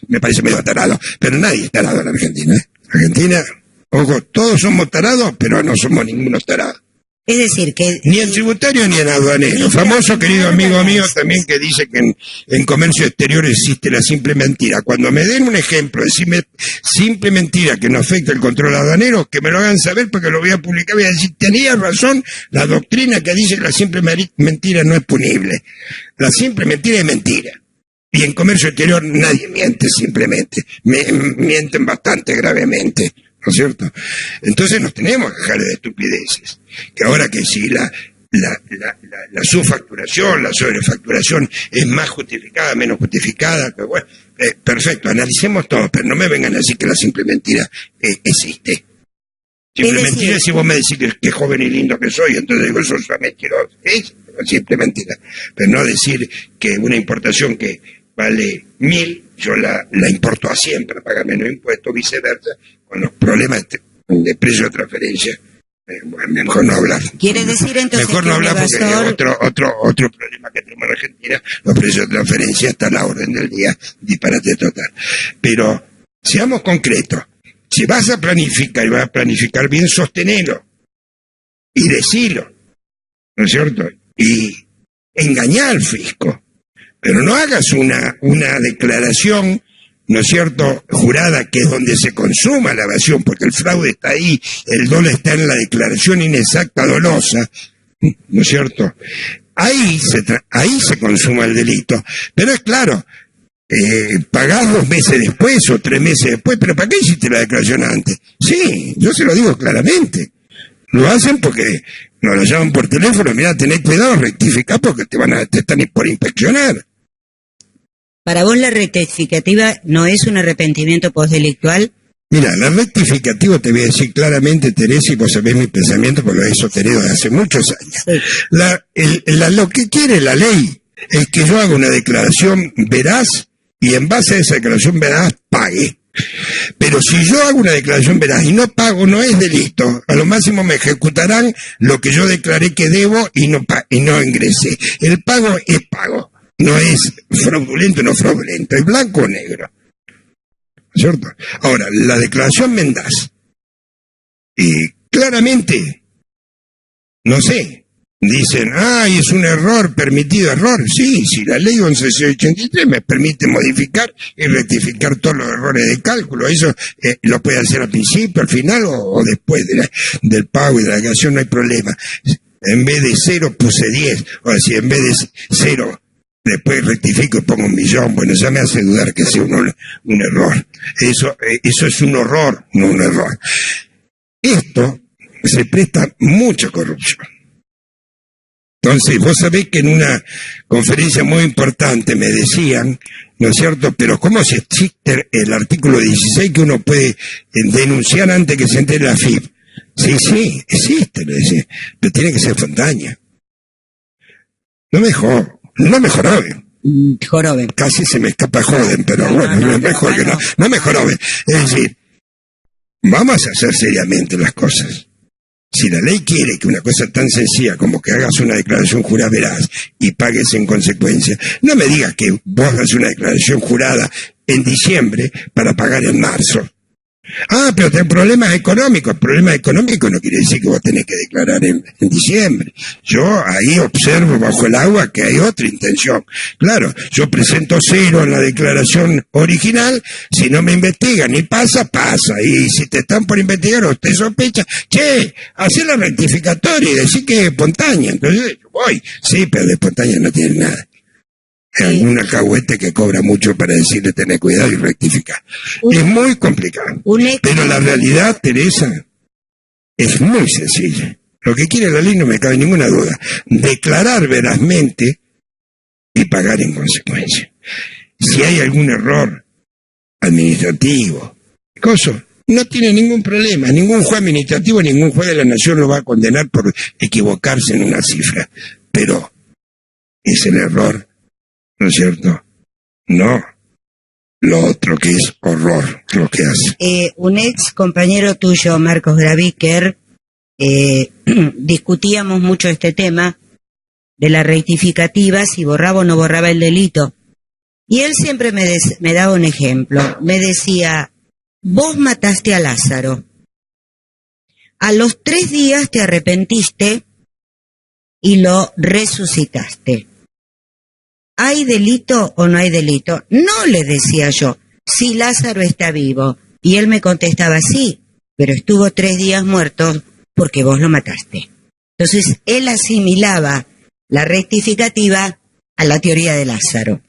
Me parece medio tarado, pero nadie es tarado en Argentina. Argentina, ojo, todos somos tarados, pero no somos ninguno tarado. Es decir, que... Ni en tributario ni en aduanero. Famoso querido amigo mío también que dice que en comercio exterior existe la simple mentira. Cuando me den un ejemplo de simple mentira que no afecta el control aduanero, que me lo hagan saber porque lo voy a publicar. Voy a decir, tenía razón la doctrina que dice que la simple mentira no es punible. La simple mentira es mentira. Y en comercio exterior nadie miente simplemente. Mienten bastante gravemente. ¿No es cierto? Entonces nos tenemos que dejar de estupideces. Que ahora que si la subfacturación, la sobrefacturación es más justificada, menos justificada, que bueno, perfecto, analicemos todo, pero no me vengan a decir que la simple mentira existe. Simple mentira es si vos me decís que joven y lindo que soy, entonces digo, eso es mentiroso. Es simple mentira. Pero no decir que una importación que vale 1.000, yo la importo a 100 para pagar menos impuestos, viceversa, con los problemas de precio de transferencia. Bueno, mejor no hablar. ¿Quiere decir entonces mejor no hablar porque otro problema que tenemos en Argentina, los precios de transferencia están a la orden del día, disparate total. Pero seamos concretos. Si vas a planificar y vas a planificar bien, sostenelo y decilo, ¿no es cierto? Y engañar al fisco. Pero no hagas una declaración, ¿no es cierto?, jurada, que es donde se consuma la evasión, porque el fraude está ahí, el dolo está en la declaración inexacta dolosa, ¿no es cierto? Ahí se consuma el delito. Pero es claro, pagás 2 meses después o 3 meses después, pero ¿para qué hiciste la declaración antes? Sí, yo se lo digo claramente. Lo hacen porque nos lo llaman por teléfono, mirá, tenés cuidado, rectificá porque te están por inspeccionar. ¿Para vos la rectificativa no es un arrepentimiento postdelictual? Mira, la rectificativa te voy a decir claramente, Teresa, y vos sabés mi pensamiento porque lo he sostenido desde hace muchos años. Sí. Lo que quiere la ley es que yo haga una declaración veraz y en base a esa declaración veraz pague. Pero si yo hago una declaración veraz y no pago, no es delito. A lo máximo me ejecutarán lo que yo declaré que debo y no ingresé. El pago es pago. No es fraudulento o no fraudulento, es blanco o negro. ¿Cierto? Ahora, la declaración Mendaz, claramente, no sé, dicen, es un error, permitido error. Sí, si la ley 1183 me permite modificar y rectificar todos los errores de cálculo, eso lo puede hacer al principio, al final o después del pago y de la declaración, no hay problema. En vez de 0 puse 10, o sea, en vez de 0, después rectifico y pongo 1.000.000, bueno, ya me hace dudar que sea un error. Eso es un horror, no un error. Esto se presta mucha corrupción. Entonces, vos sabés que en una conferencia muy importante me decían, ¿no es cierto? Pero ¿cómo se existe el artículo 16 que uno puede denunciar antes que se entere la FIP? Sí, existe, le decía, pero tiene que ser Fontaña. No me joroben. Joroben. Casi se me escapa joden, pero bueno, mejor que no. No me joroben. Es decir, vamos a hacer seriamente las cosas. Si la ley quiere que una cosa tan sencilla como que hagas una declaración jurada veraz y pagues en consecuencia, no me digas que vos hagas una declaración jurada en diciembre para pagar en marzo. Pero tenés problemas económicos. Problemas económicos no quiere decir que vos tenés que declarar en diciembre. Yo ahí observo bajo el agua que hay otra intención. Claro, yo presento 0 en la declaración original, si no me investigan y pasa. Y si te están por investigar o usted sospecha, hacé la rectificatoria y decir que es espontánea. Entonces yo voy. Sí, pero de espontánea no tiene nada. Algún alcahuete que cobra mucho para decirle tener cuidado y rectificar. Es muy complicado. Pero la realidad, Teresa, es muy sencilla. Lo que quiere la ley no me cabe ninguna duda. Declarar verazmente y pagar en consecuencia. Si hay algún error administrativo, no tiene ningún problema. Ningún juez administrativo, ningún juez de la nación lo va a condenar por equivocarse en una cifra. Pero es el error, ¿no es cierto? No lo otro, que es horror lo que hace. Un ex compañero tuyo, Marcos Graviker, discutíamos mucho este tema de la rectificativa, si borraba o no borraba el delito. Y él siempre me daba un ejemplo. Me decía, vos mataste a Lázaro. A los 3 días te arrepentiste y lo resucitaste. ¿Hay delito o no hay delito? No, le decía yo, si Lázaro está vivo. Y él me contestaba, sí, pero estuvo 3 días muerto porque vos lo mataste. Entonces, él asimilaba la rectificativa a la teoría de Lázaro.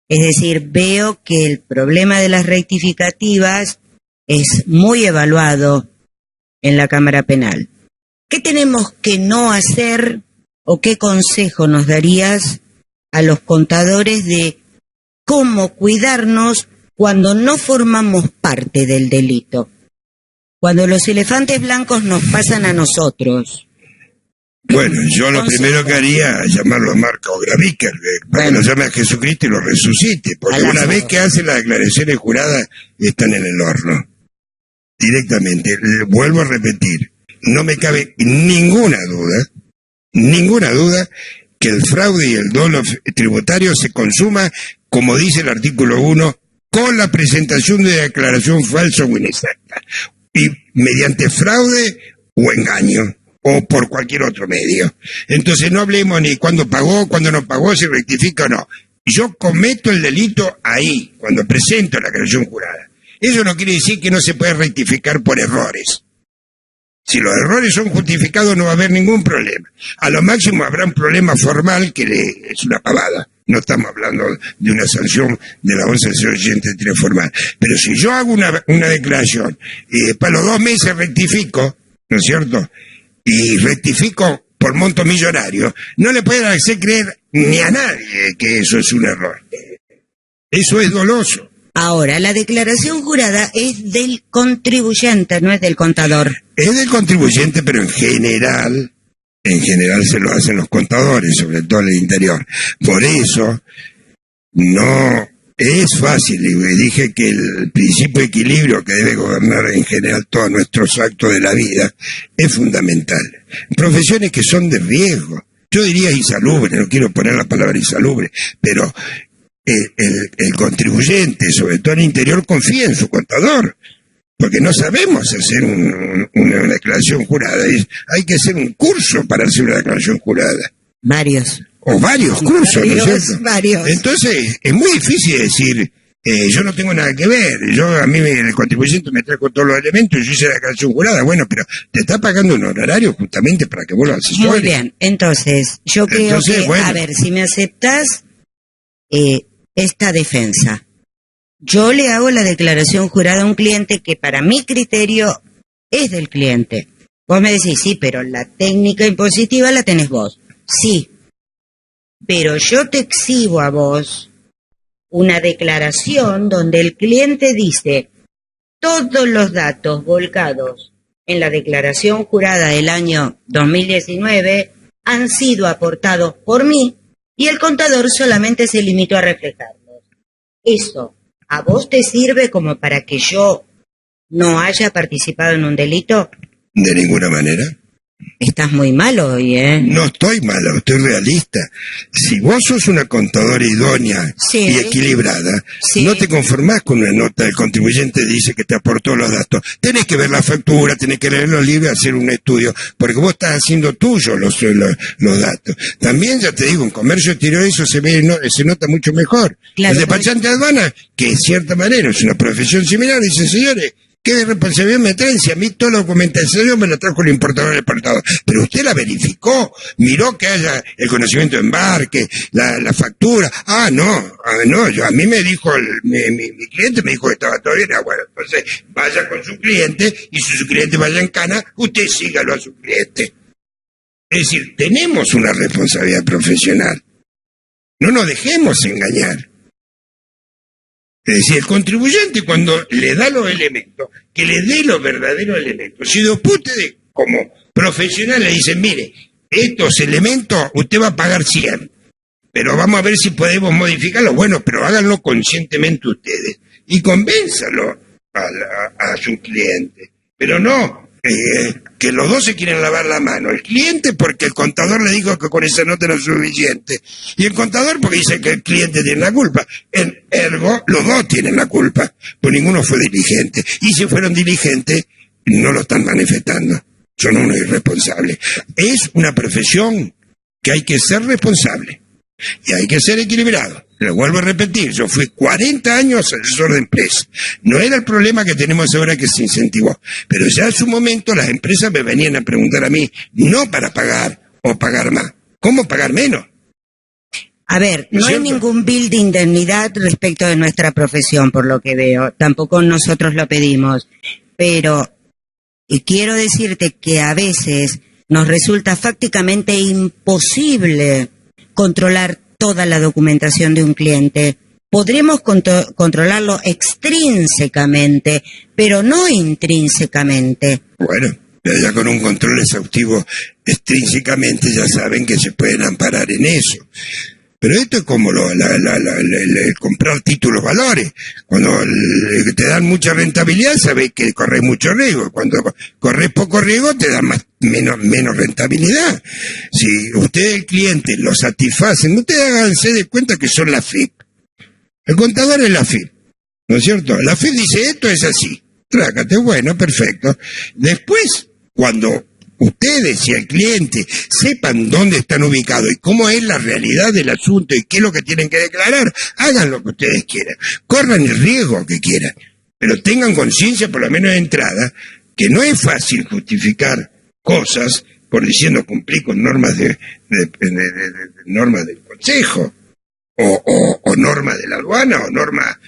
Es decir, veo que el problema de las rectificativas es muy evaluado en la Cámara Penal. ¿Qué tenemos que no hacer o qué consejo nos darías a los contadores de cómo cuidarnos cuando no formamos parte del delito? Cuando los elefantes blancos nos pasan a nosotros. Bueno, yo lo primero que haría es llamarlo a Marcos Graviker, para que lo llame a Jesucristo y lo resucite, porque una vez que hacen las declaraciones juradas, están en el horno. Directamente, vuelvo a repetir, no me cabe ninguna duda, que el fraude y el dolo tributario se consuma, como dice el artículo 1, con la presentación de declaración falsa o inexacta, y mediante fraude o engaño, o por cualquier otro medio. Entonces no hablemos ni cuándo pagó, cuándo no pagó, si rectifica o no. Yo cometo el delito ahí, cuando presento la declaración jurada. Eso no quiere decir que no se puede rectificar por errores. Si los errores son justificados no va a haber ningún problema. A lo máximo habrá un problema formal que es una pavada. No estamos hablando de una sanción de la 1183 formal. Pero si yo hago una declaración y para los 2 meses rectifico, ¿no es cierto?, y rectifico por monto millonario, no le pueden hacer creer ni a nadie que eso es un error. Eso es doloso. Ahora, la declaración jurada es del contribuyente, no es del contador. Es del contribuyente, pero en general se lo hacen los contadores, sobre todo en el interior. Por eso, no es fácil, y dije que el principio de equilibrio que debe gobernar en general todos nuestros actos de la vida es fundamental. Profesiones que son de riesgo, yo diría insalubre, no quiero poner la palabra insalubre, pero el contribuyente, sobre todo en el interior, confía en su contador, porque no sabemos hacer una declaración jurada. Hay que hacer un curso para hacer una declaración jurada. Varios. O varios cursos, ¿no es cierto? Varios. Entonces, es muy difícil decir, yo no tengo nada que ver, a mí el contribuyente me trajo todos los elementos y yo hice la declaración jurada. Bueno, pero te está pagando un honorario justamente para que vos lo asesores. Muy bien, entonces, yo creo que, bueno, a ver, si me aceptás esta defensa, yo le hago la declaración jurada a un cliente que para mi criterio es del cliente. Vos me decís, sí, pero la técnica impositiva la tenés vos. Sí, pero yo te exhibo a vos una declaración donde el cliente dice todos los datos volcados en la declaración jurada del año 2019 han sido aportados por mí y el contador solamente se limitó a reflejarlos. ¿Eso a vos te sirve como para que yo no haya participado en un delito? De ninguna manera. Estás muy malo hoy, ¿eh? No estoy malo, estoy realista. Si vos sos una contadora idónea y equilibrada, no te conformás con una nota del contribuyente dice que te aportó los datos. Tenés que ver la factura, tenés que leer los libros, hacer un estudio, porque vos estás haciendo tuyo los datos. También, ya te digo, en comercio exterior eso se nota mucho mejor. Claro, el despachante de aduana, que en cierta manera es una profesión similar, dice, señores, ¿qué responsabilidad me traen si a mí toda la documentación me la trajo el importador del exportador? Pero usted la verificó, miró que haya el conocimiento de embarque, la factura. A mí me dijo, mi cliente me dijo que estaba todo bien. Bueno, entonces vaya con su cliente y si su cliente vaya en cana, usted sígalo a su cliente. Es decir, tenemos una responsabilidad profesional. No nos dejemos engañar. Es decir, el contribuyente cuando le da los elementos, que le dé los verdaderos elementos. Si después ustedes como profesional le dicen, mire, estos elementos usted va a pagar 100, pero vamos a ver si podemos modificarlos. Bueno, pero háganlo conscientemente ustedes y convénzalo a su cliente. Pero no que los dos se quieren lavar la mano. El cliente porque el contador le dijo que con esa nota era suficiente. Y el contador porque dice que el cliente tiene la culpa. Ergo, los dos tienen la culpa, pues ninguno fue diligente. Y si fueron diligentes, no lo están manifestando. Son unos irresponsables. Es una profesión que hay que ser responsable. Y hay que ser equilibrado. Lo vuelvo a repetir, yo fui 40 años asesor de empresa. No era el problema que tenemos ahora que se incentivó. Pero ya en su momento las empresas me venían a preguntar a mí, no para pagar o pagar más. ¿Cómo pagar menos? A ver, no hay ningún bill de indemnidad respecto de nuestra profesión, por lo que veo. Tampoco nosotros lo pedimos. Pero quiero decirte que a veces nos resulta fácticamente imposible controlar toda la documentación de un cliente. Podremos controlarlo extrínsecamente, pero no intrínsecamente. Bueno, ya con un control exhaustivo extrínsecamente ya saben que se pueden amparar en eso. Pero esto es como comprar títulos valores. Cuando te dan mucha rentabilidad, sabes que corres mucho riesgo. Cuando corres poco riesgo, te dan menos rentabilidad. Si ustedes, el cliente, lo satisfacen, ustedes háganse de cuenta que son la FIP. El contador es la FIP, ¿no es cierto? La FIP dice, esto es así. Trácate, bueno, perfecto. Después, cuando ustedes y el cliente sepan dónde están ubicados y cómo es la realidad del asunto y qué es lo que tienen que declarar, hagan lo que ustedes quieran, corran el riesgo que quieran, pero tengan conciencia, por lo menos de entrada, que no es fácil justificar cosas por diciendo cumplir con normas normas del Consejo o normas de la aduana o normas...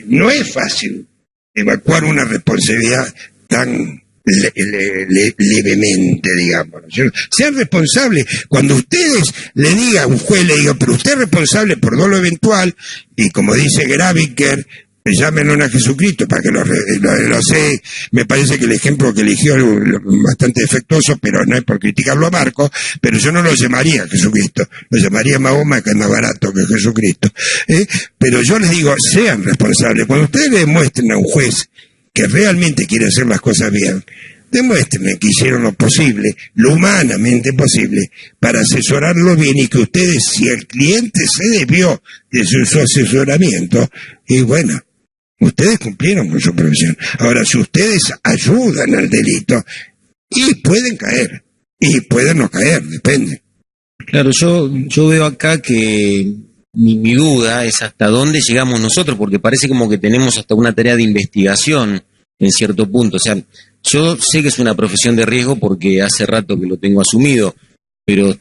no es fácil evacuar una responsabilidad tan levemente, digamos, ¿no? Sean responsables. Cuando ustedes le digan, un juez le diga, pero usted es responsable por dolo eventual, y como dice Graviker, llámenlo a Jesucristo para que lo sé. Me parece que el ejemplo que eligió es bastante defectuoso, pero no es por criticarlo a Marco, pero yo no lo llamaría a Jesucristo, lo llamaría a Mahoma, que es más barato que Jesucristo. Pero yo les digo, sean responsables. Cuando ustedes le demuestren a un juez que realmente quiere hacer las cosas bien, demuéstrenme que hicieron lo posible, lo humanamente posible, para asesorarlo bien y que ustedes, si el cliente se desvió de su asesoramiento, y bueno, ustedes cumplieron con su profesión. Ahora, si ustedes ayudan al delito, y pueden caer, y pueden no caer, depende. Claro, yo veo acá que mi duda es hasta dónde llegamos nosotros, porque parece como que tenemos hasta una tarea de investigación en cierto punto. O sea, yo sé que es una profesión de riesgo porque hace rato que lo tengo asumido, pero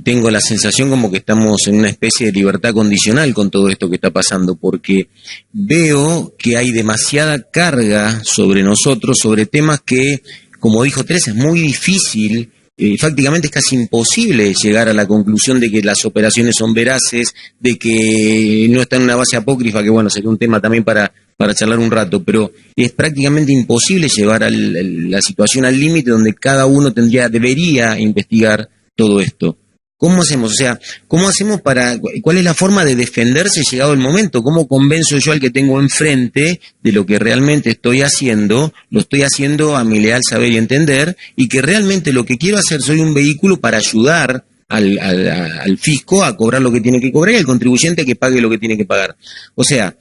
tengo la sensación como que estamos en una especie de libertad condicional con todo esto que está pasando, porque veo que hay demasiada carga sobre nosotros, sobre temas que, como dijo Teresa, es muy difícil. Prácticamente es casi imposible llegar a la conclusión de que las operaciones son veraces, de que no está en una base apócrifa, que bueno, sería un tema también para charlar un rato, pero es prácticamente imposible llevar la situación al límite donde cada uno debería investigar todo esto. ¿Cómo hacemos? O sea, ¿cómo hacemos cuál es la forma de defenderse llegado el momento? ¿Cómo convenzo yo al que tengo enfrente de lo que realmente estoy haciendo? Lo estoy haciendo a mi leal saber y entender, y que realmente lo que quiero hacer, soy un vehículo para ayudar al fisco a cobrar lo que tiene que cobrar y al contribuyente que pague lo que tiene que pagar. O sea,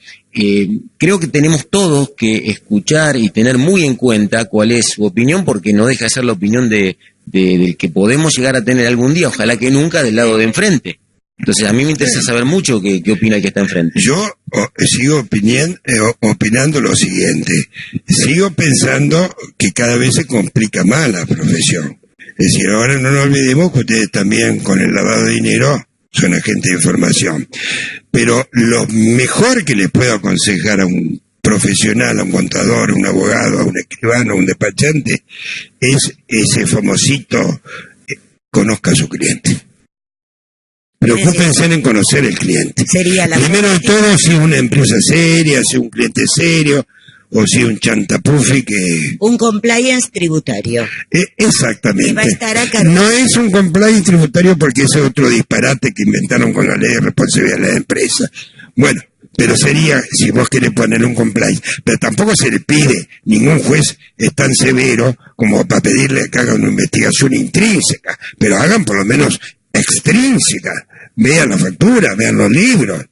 creo que tenemos todos que escuchar y tener muy en cuenta cuál es su opinión, porque no deja de ser la opinión del que podemos llegar a tener algún día, ojalá que nunca, del lado de enfrente. Entonces a mí me interesa saber mucho qué opina el que está enfrente. Yo sigo opinando lo siguiente, sigo pensando que cada vez se complica más la profesión. Es decir, ahora no nos olvidemos que ustedes también con el lavado de dinero son agentes de información, pero lo mejor que les puedo aconsejar a un profesional, a un contador, a un abogado, a un escribano, a un despachante, es ese famosito, conozca a su cliente. Preocúpense en conocer el cliente. Primero de todo, si es una empresa seria, si es un cliente serio, o si es un chantapufi que... Un compliance tributario. Exactamente. Que va a estar acá. No es un compliance tributario porque ese es otro disparate que inventaron con la ley de responsabilidad de la empresa. Bueno, pero sería, si vos querés poner un compliance, pero tampoco se le pide, ningún juez es tan severo como para pedirle que hagan una investigación intrínseca, pero hagan por lo menos extrínseca, vean la factura, vean los libros,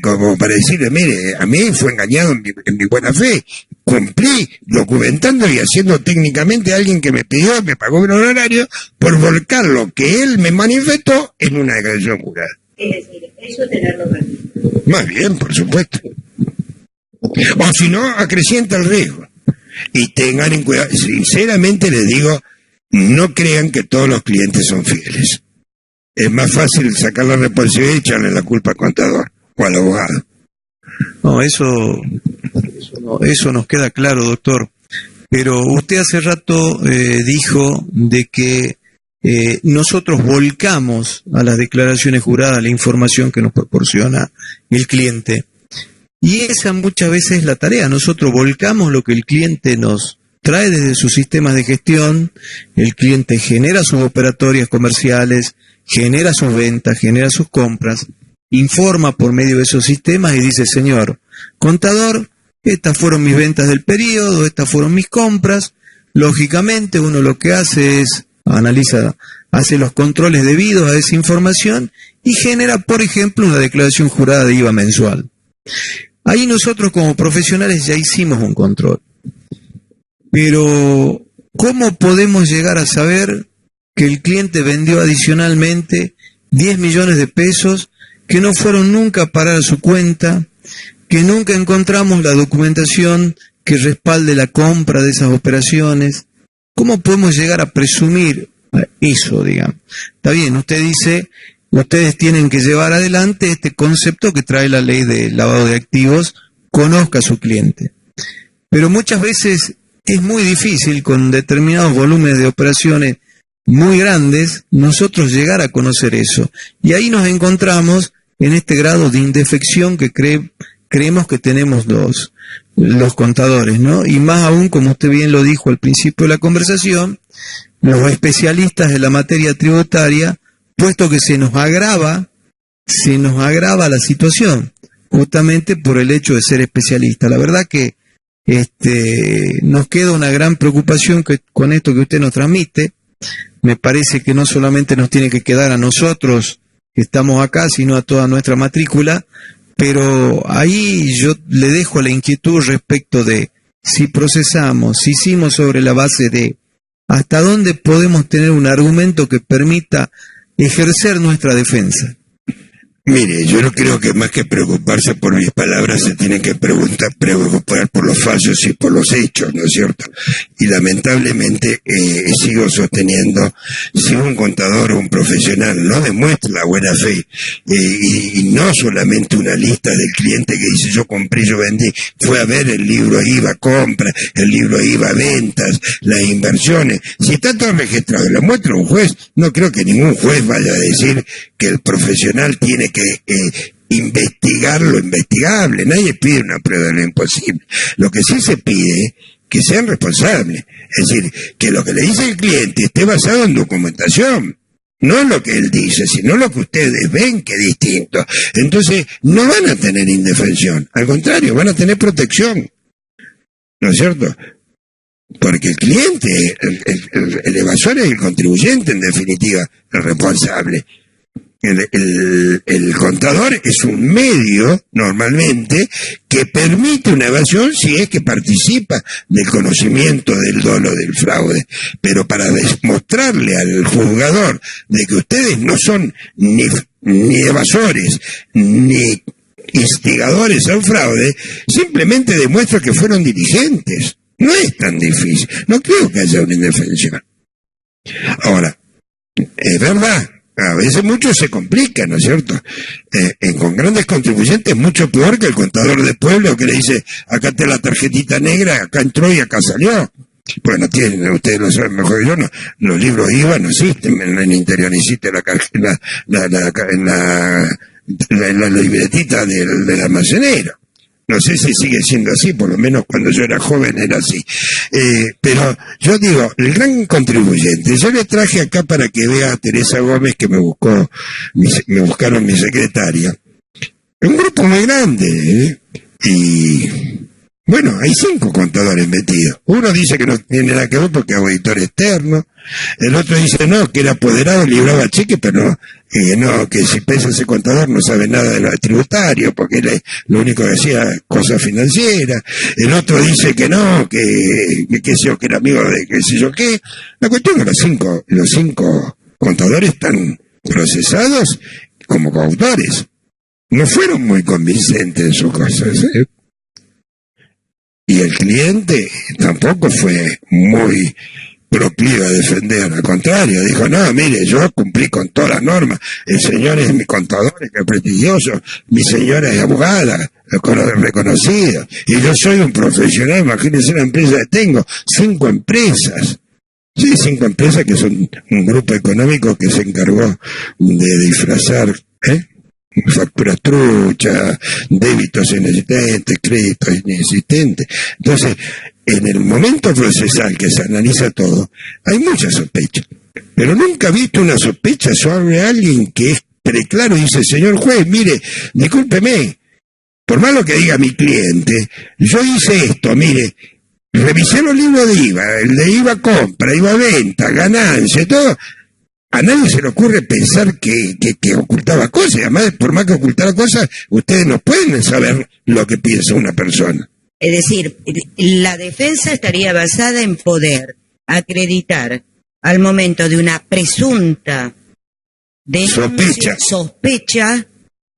como para decirle, mire, a mí fue engañado en mi buena fe, cumplí documentando y haciendo técnicamente a alguien que me pidió, me pagó un honorario por volcar lo que él me manifestó en una declaración jurada. Es decir, eso tenerlo más. Más bien, por supuesto. O si no, acrecienta el riesgo. Y tengan en cuidado, sinceramente les digo, no crean que todos los clientes son fieles. Es más fácil sacar la responsabilidad y echarle la culpa al contador o al abogado. No, eso nos queda claro, doctor. Pero usted hace rato dijo de que nosotros volcamos a las declaraciones juradas la información que nos proporciona el cliente. Y esa muchas veces es la tarea. Nosotros volcamos lo que el cliente nos trae desde sus sistemas de gestión. El cliente genera sus operatorias comerciales, genera sus ventas, genera sus compras, informa por medio de esos sistemas y dice, señor contador, estas fueron mis ventas del periodo, estas fueron mis compras. Lógicamente uno lo que hace es hace los controles debidos a esa información y genera, por ejemplo, una declaración jurada de IVA mensual. Ahí nosotros como profesionales ya hicimos un control. Pero, ¿cómo podemos llegar a saber que el cliente vendió adicionalmente 10 millones de pesos que no fueron nunca a parar a su cuenta, que nunca encontramos la documentación que respalde la compra de esas operaciones? ¿Cómo podemos llegar a presumir eso, digamos? Está bien, usted dice, ustedes tienen que llevar adelante este concepto que trae la ley de lavado de activos, conozca a su cliente. Pero muchas veces es muy difícil, con determinados volúmenes de operaciones muy grandes, nosotros llegar a conocer eso. Y ahí nos encontramos en este grado de indefección que creemos que tenemos los contadores, ¿no? Y más aún, como usted bien lo dijo al principio de la conversación, los especialistas de la materia tributaria, puesto que se nos agrava la situación, justamente por el hecho de ser especialista. La verdad que nos queda una gran preocupación con esto que usted nos transmite. Me parece que no solamente nos tiene que quedar a nosotros que estamos acá, sino a toda nuestra matrícula, pero ahí yo le dejo la inquietud respecto de si procesamos, si hicimos sobre la base de hasta dónde podemos tener un argumento que permita ejercer nuestra defensa. Mire, yo no creo que más que preocuparse por mis palabras se tienen que preocupar por los fallos y por los hechos, ¿no es cierto? Y lamentablemente sigo sosteniendo, si un contador o un profesional no demuestra la buena fe y no solamente una lista del cliente que dice yo compré, yo vendí, fue a ver el libro IVA compra, el libro IVA ventas, las inversiones, si está todo registrado y lo muestra un juez, no creo que ningún juez vaya a decir que el profesional tiene que investigar lo investigable. Nadie pide una prueba de lo imposible. Lo que sí se pide que sean responsables. Es decir, que lo que le dice el cliente esté basado en documentación. No en lo que él dice, sino lo que ustedes ven que es distinto. Entonces, no van a tener indefensión. Al contrario, van a tener protección. ¿No es cierto? Porque el cliente, el evasor es el contribuyente, en definitiva, el responsable. El contador es un medio, normalmente, que permite una evasión si es que participa del conocimiento del dolo del fraude. Pero para demostrarle al juzgador de que ustedes no son ni evasores, ni instigadores al fraude, simplemente demuestra que fueron diligentes. No es tan difícil. No creo que haya una indefensión. Ahora, es verdad, a veces mucho se complica, ¿no es cierto? Con grandes contribuyentes mucho peor que el contador de pueblo que le dice, acá está la tarjetita negra, acá entró y acá salió. Pues no tienen, ustedes lo saben mejor que yo, no, los libros IVA no existen, en el interior no existe la libretita del almacenero. No sé si sigue siendo así, por lo menos cuando yo era joven era así. Pero yo digo, el gran contribuyente, yo le traje acá para que vea a Teresa Gómez que me buscaron mi secretaria. Un grupo muy grande, y bueno, hay 5 contadores metidos. Uno dice que no tiene nada que ver porque es auditor externo. El otro dice no, que era apoderado, libraba cheque, pero no, que si pesa ese contador no sabe nada de lo tributario, porque él es lo único que hacía cosas financieras. El otro dice que no, que era amigo de qué sé yo qué. La cuestión es que los cinco contadores están procesados como coautores. No fueron muy convincentes en sus cosas, ¿eh? Y el cliente tampoco fue muy proclive a defender, al contrario, dijo, no, mire, yo cumplí con todas las normas, el señor es mi contador, que es prestigioso, mi señora es abogada, reconocida, y yo soy un profesional, imagínense la empresa que tengo, 5 empresas. Sí, 5 empresas que son un grupo económico que se encargó de disfrazar, facturas truchas, débitos inexistentes, créditos inexistentes. Entonces, en el momento procesal que se analiza todo, hay muchas sospechas. Pero nunca he visto una sospecha sobre alguien que es preclaro y dice, señor juez, mire, discúlpeme, por más lo que diga mi cliente, yo hice esto, mire, revisé los libros de IVA, el de IVA compra, IVA venta, ganancia, todo. A nadie se le ocurre pensar que ocultaba cosas, y además, por más que ocultara cosas, ustedes no pueden saber lo que piensa una persona. Es decir, la defensa estaría basada en poder acreditar al momento de una presunta sospecha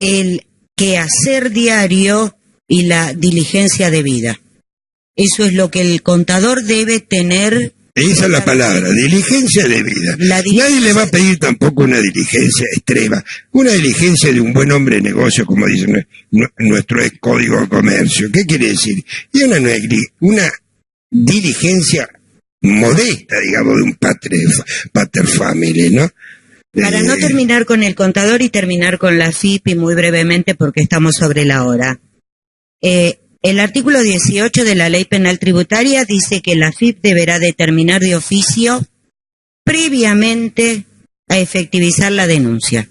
el quehacer diario y la diligencia debida. Eso es lo que el contador debe tener. Esa es la palabra, diligencia debida. Nadie le va a pedir tampoco una diligencia extrema, una diligencia de un buen hombre de negocio, como dice nuestro código de comercio. ¿Qué quiere decir? Y una diligencia modesta, digamos, de un pater family, ¿no? Para no terminar con el contador y terminar con la FIP, y muy brevemente porque estamos sobre la hora. El artículo 18 de la Ley Penal Tributaria dice que la FIP deberá determinar de oficio previamente a efectivizar la denuncia.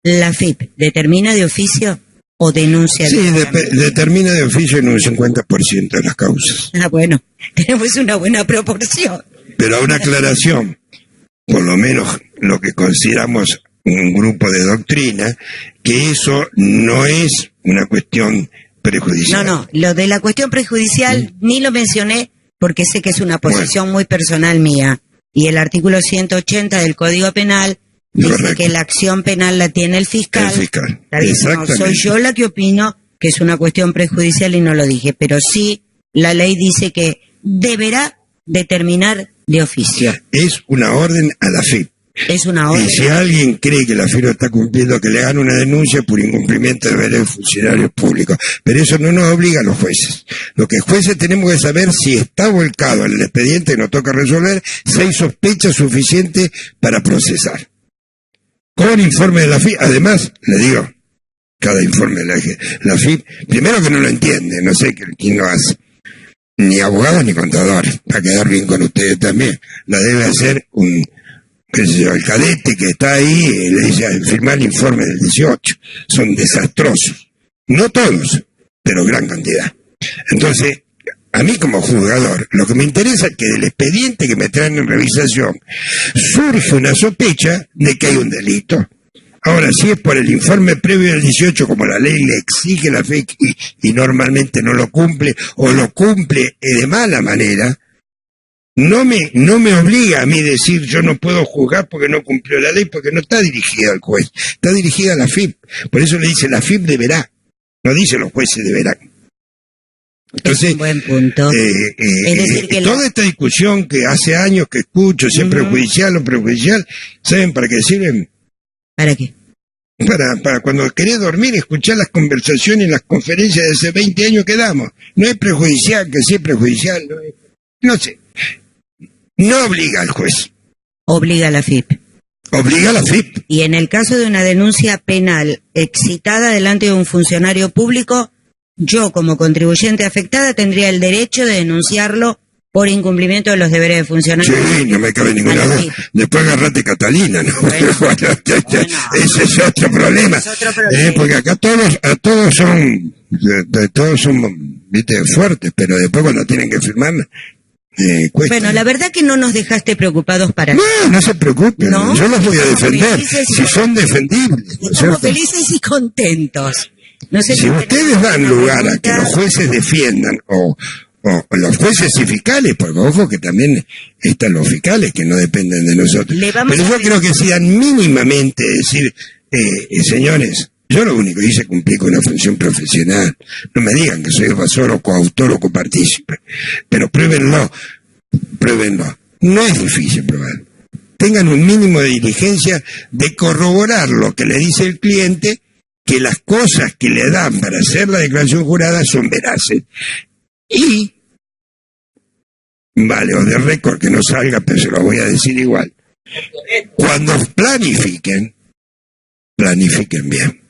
¿La FIP determina de oficio? o denuncia. Sí, determina de oficio en un 50% de las causas. Ah, bueno, tenemos una buena proporción. Pero una aclaración, por lo menos lo que consideramos un grupo de doctrina, que eso no es una cuestión prejudicial. No, lo de la cuestión prejudicial ni lo mencioné porque sé que es una posición muy personal mía. Y el artículo 180 del Código Penal dice Correcto. que la acción penal la tiene el fiscal. El fiscal. Tal vez no soy yo la que opino que es una cuestión prejudicial y no lo dije, pero sí la ley dice que deberá determinar de oficio. Es una orden a la FIP. Es una orden. Y si alguien cree que la FIP no está cumpliendo, que le hagan una denuncia por incumplimiento de deberes de funcionarios públicos. Pero eso no nos obliga a los jueces. Lo que jueces tenemos que saber si está volcado en el expediente que nos toca resolver, si hay sospecha suficiente para procesar. Con informe de la FIP, además, le digo, cada informe de la FIP, primero que no lo entiende, no sé quién lo hace. Ni abogados ni contadores, para quedar bien con ustedes también. La debe hacer el cadete que está ahí, le dice firmar el informe del 18. Son desastrosos. No todos, pero gran cantidad. Entonces, a mí como juzgador, lo que me interesa es que del expediente que me traen en revisación, surge una sospecha de que hay un delito. Ahora, si es por el informe previo del 18, como la ley le exige la FIP y normalmente no lo cumple, o lo cumple de mala manera, no me obliga a mí decir yo no puedo juzgar porque no cumplió la ley, porque no está dirigida al juez, está dirigida a la FIP. Por eso le dice la FIP deberá, no dice los jueces deberán. Entonces, es un buen punto. Es decir que toda esta discusión que hace años que escucho, si es prejudicial o prejudicial, ¿saben para qué sirven? ¿Para qué? Para cuando querés dormir, escuchar las conversaciones, las conferencias de hace 20 años que damos. No es prejudicial, que sí es prejudicial, no sé. No obliga al juez. Obliga a la FIP. Obliga a la FIP. Y en el caso de una denuncia penal excitada delante de un funcionario público, yo como contribuyente afectada tendría el derecho de denunciarlo por incumplimiento de los deberes de funcionario. Sí, no me cabe ninguna duda. Después agarrate Catalina, ¿no? Bueno, ese es otro problema. Es otro problema. Porque acá todos son, viste, fuertes, pero después cuando tienen que firmar, cuesta. Bueno, la verdad que no nos dejaste preocupados para No se preocupen, ¿no? yo los voy a defender, si son defendibles. Estamos ¿cierto? felices y contentos. No sé Si ustedes dan lugar a que los jueces defiendan, o los jueces y fiscales, porque ojo que también están los fiscales que no dependen de nosotros. Pero yo creo que si dan mínimamente decir, señores, yo lo único que hice cumplir con una función profesional. No me digan que soy evasor o coautor o copartícipe, pero pruébenlo. No es difícil probar. Tengan un mínimo de diligencia de corroborar lo que le dice el cliente, que las cosas que le dan para hacer la declaración jurada son veraces. Y, vale, o de récord que no salga, pero se lo voy a decir igual. Cuando planifiquen bien.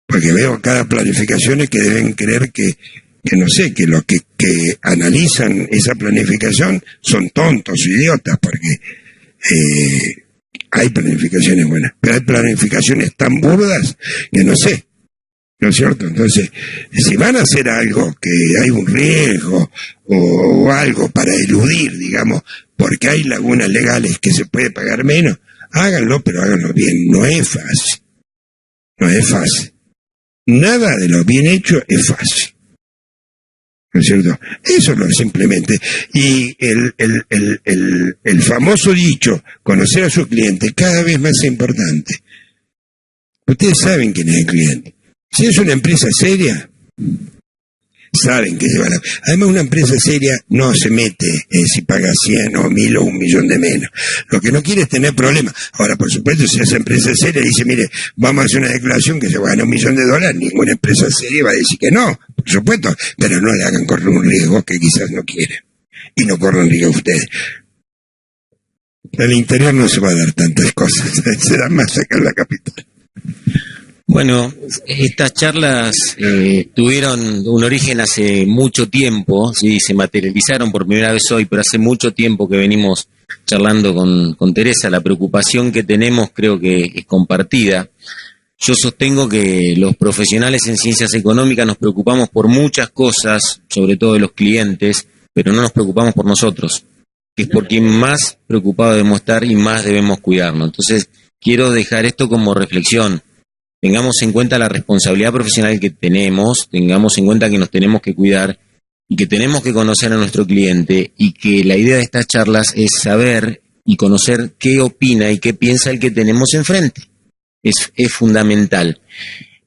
Porque veo cada planificación que deben creer que no sé, que los que analizan esa planificación son tontos, idiotas, porque hay planificaciones buenas, pero hay planificaciones tan burdas que no sé, ¿no es cierto? Entonces, si van a hacer algo que hay un riesgo o algo para eludir, digamos, porque hay lagunas legales que se puede pagar menos, háganlo, pero háganlo bien. No es fácil. Nada de lo bien hecho es fácil. ¿No es cierto? Eso no es simplemente. Y el famoso dicho, conocer a su cliente, cada vez más importante. Ustedes saben quién es el cliente. Si es una empresa seria, saben que se van a... Además, una empresa seria no se mete si paga 100 o 1000 o 1.000.000 de menos. Lo que no quiere es tener problemas. Ahora, por supuesto, si esa empresa seria dice, mire, vamos a hacer una declaración que se va a ganar $1.000.000, ninguna empresa seria va a decir que no, por supuesto, pero no le hagan correr un riesgo que quizás no quieren. Y no corran riesgo ustedes. En el interior no se va a dar tantas cosas, será más acá en la capital. Bueno, estas charlas tuvieron un origen hace mucho tiempo, sí, se materializaron por primera vez hoy, pero hace mucho tiempo que venimos charlando con Teresa. La preocupación que tenemos creo que es compartida. Yo sostengo que los profesionales en ciencias económicas nos preocupamos por muchas cosas, sobre todo de los clientes, pero no nos preocupamos por nosotros, que es por quien más preocupado debemos estar y más debemos cuidarnos. Entonces, quiero dejar esto como reflexión. Tengamos en cuenta la responsabilidad profesional que tenemos, tengamos en cuenta que nos tenemos que cuidar y que tenemos que conocer a nuestro cliente, y que la idea de estas charlas es saber y conocer qué opina y qué piensa el que tenemos enfrente. Es fundamental.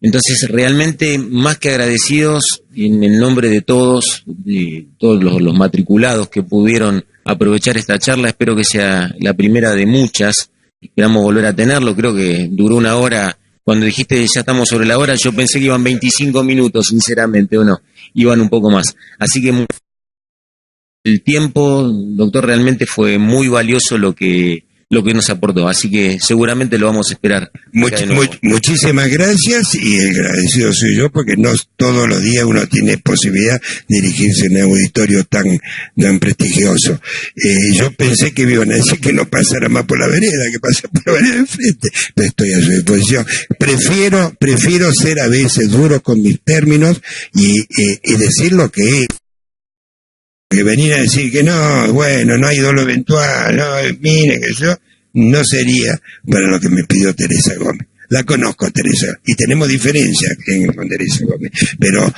Entonces, realmente, más que agradecidos, en el nombre de todos los matriculados que pudieron aprovechar esta charla, espero que sea la primera de muchas. Esperamos volver a tenerlo. Creo que duró 1 hora. Cuando dijiste ya estamos sobre la hora, yo pensé que iban 25 minutos, sinceramente, o no, iban un poco más. Así que el tiempo, doctor, realmente fue muy valioso lo que nos aportó, así que seguramente lo vamos a esperar. Muchísimas gracias, y agradecido soy yo, porque no todos los días uno tiene posibilidad de dirigirse a un auditorio tan prestigioso. Yo pensé que me iban a decir que no pasara más por la vereda, que pasa por la vereda de enfrente, pero estoy a su disposición. Prefiero ser a veces duro con mis términos y decir lo que es. Que venir a decir que no, bueno, no hay dolo eventual, no, mire que yo, no sería para lo que me pidió Teresa Gómez. La conozco a Teresa y tenemos diferencias con Teresa Gómez, pero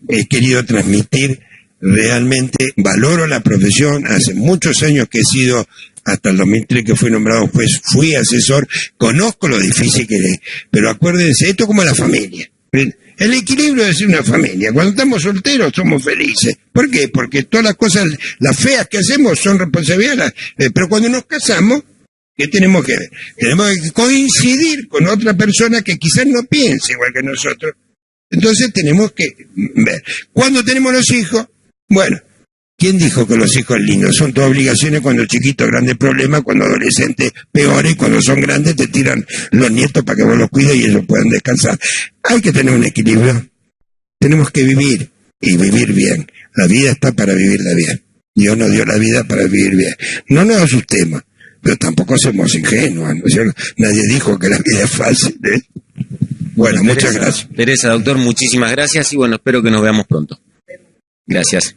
he querido transmitir realmente, valoro la profesión. Hace muchos años que he sido, hasta el 2003 que fui nombrado juez, fui asesor, conozco lo difícil que es, pero acuérdense, esto es como la familia. El equilibrio es una familia. Cuando estamos solteros somos felices. ¿Por qué? Porque todas las cosas, las feas que hacemos son responsabilidades. Pero cuando nos casamos, ¿qué tenemos que ver? Tenemos que coincidir con otra persona que quizás no piense igual que nosotros. Entonces tenemos que ver. ¿Cuándo tenemos los hijos? Bueno, ¿quién dijo que los hijos lindos? Son todas obligaciones. Cuando chiquitos, grandes problemas; cuando adolescentes, peores; y cuando son grandes te tiran los nietos para que vos los cuides y ellos puedan descansar. Hay que tener un equilibrio. Tenemos que vivir, y vivir bien. La vida está para vivirla bien. Dios nos dio la vida para vivir bien. No nos asustemos, pero tampoco somos ingenuos, ¿no? Nadie dijo que la vida es fácil, ¿eh? Bueno, muchas gracias. Teresa, doctor, muchísimas gracias, y bueno, espero que nos veamos pronto. Gracias.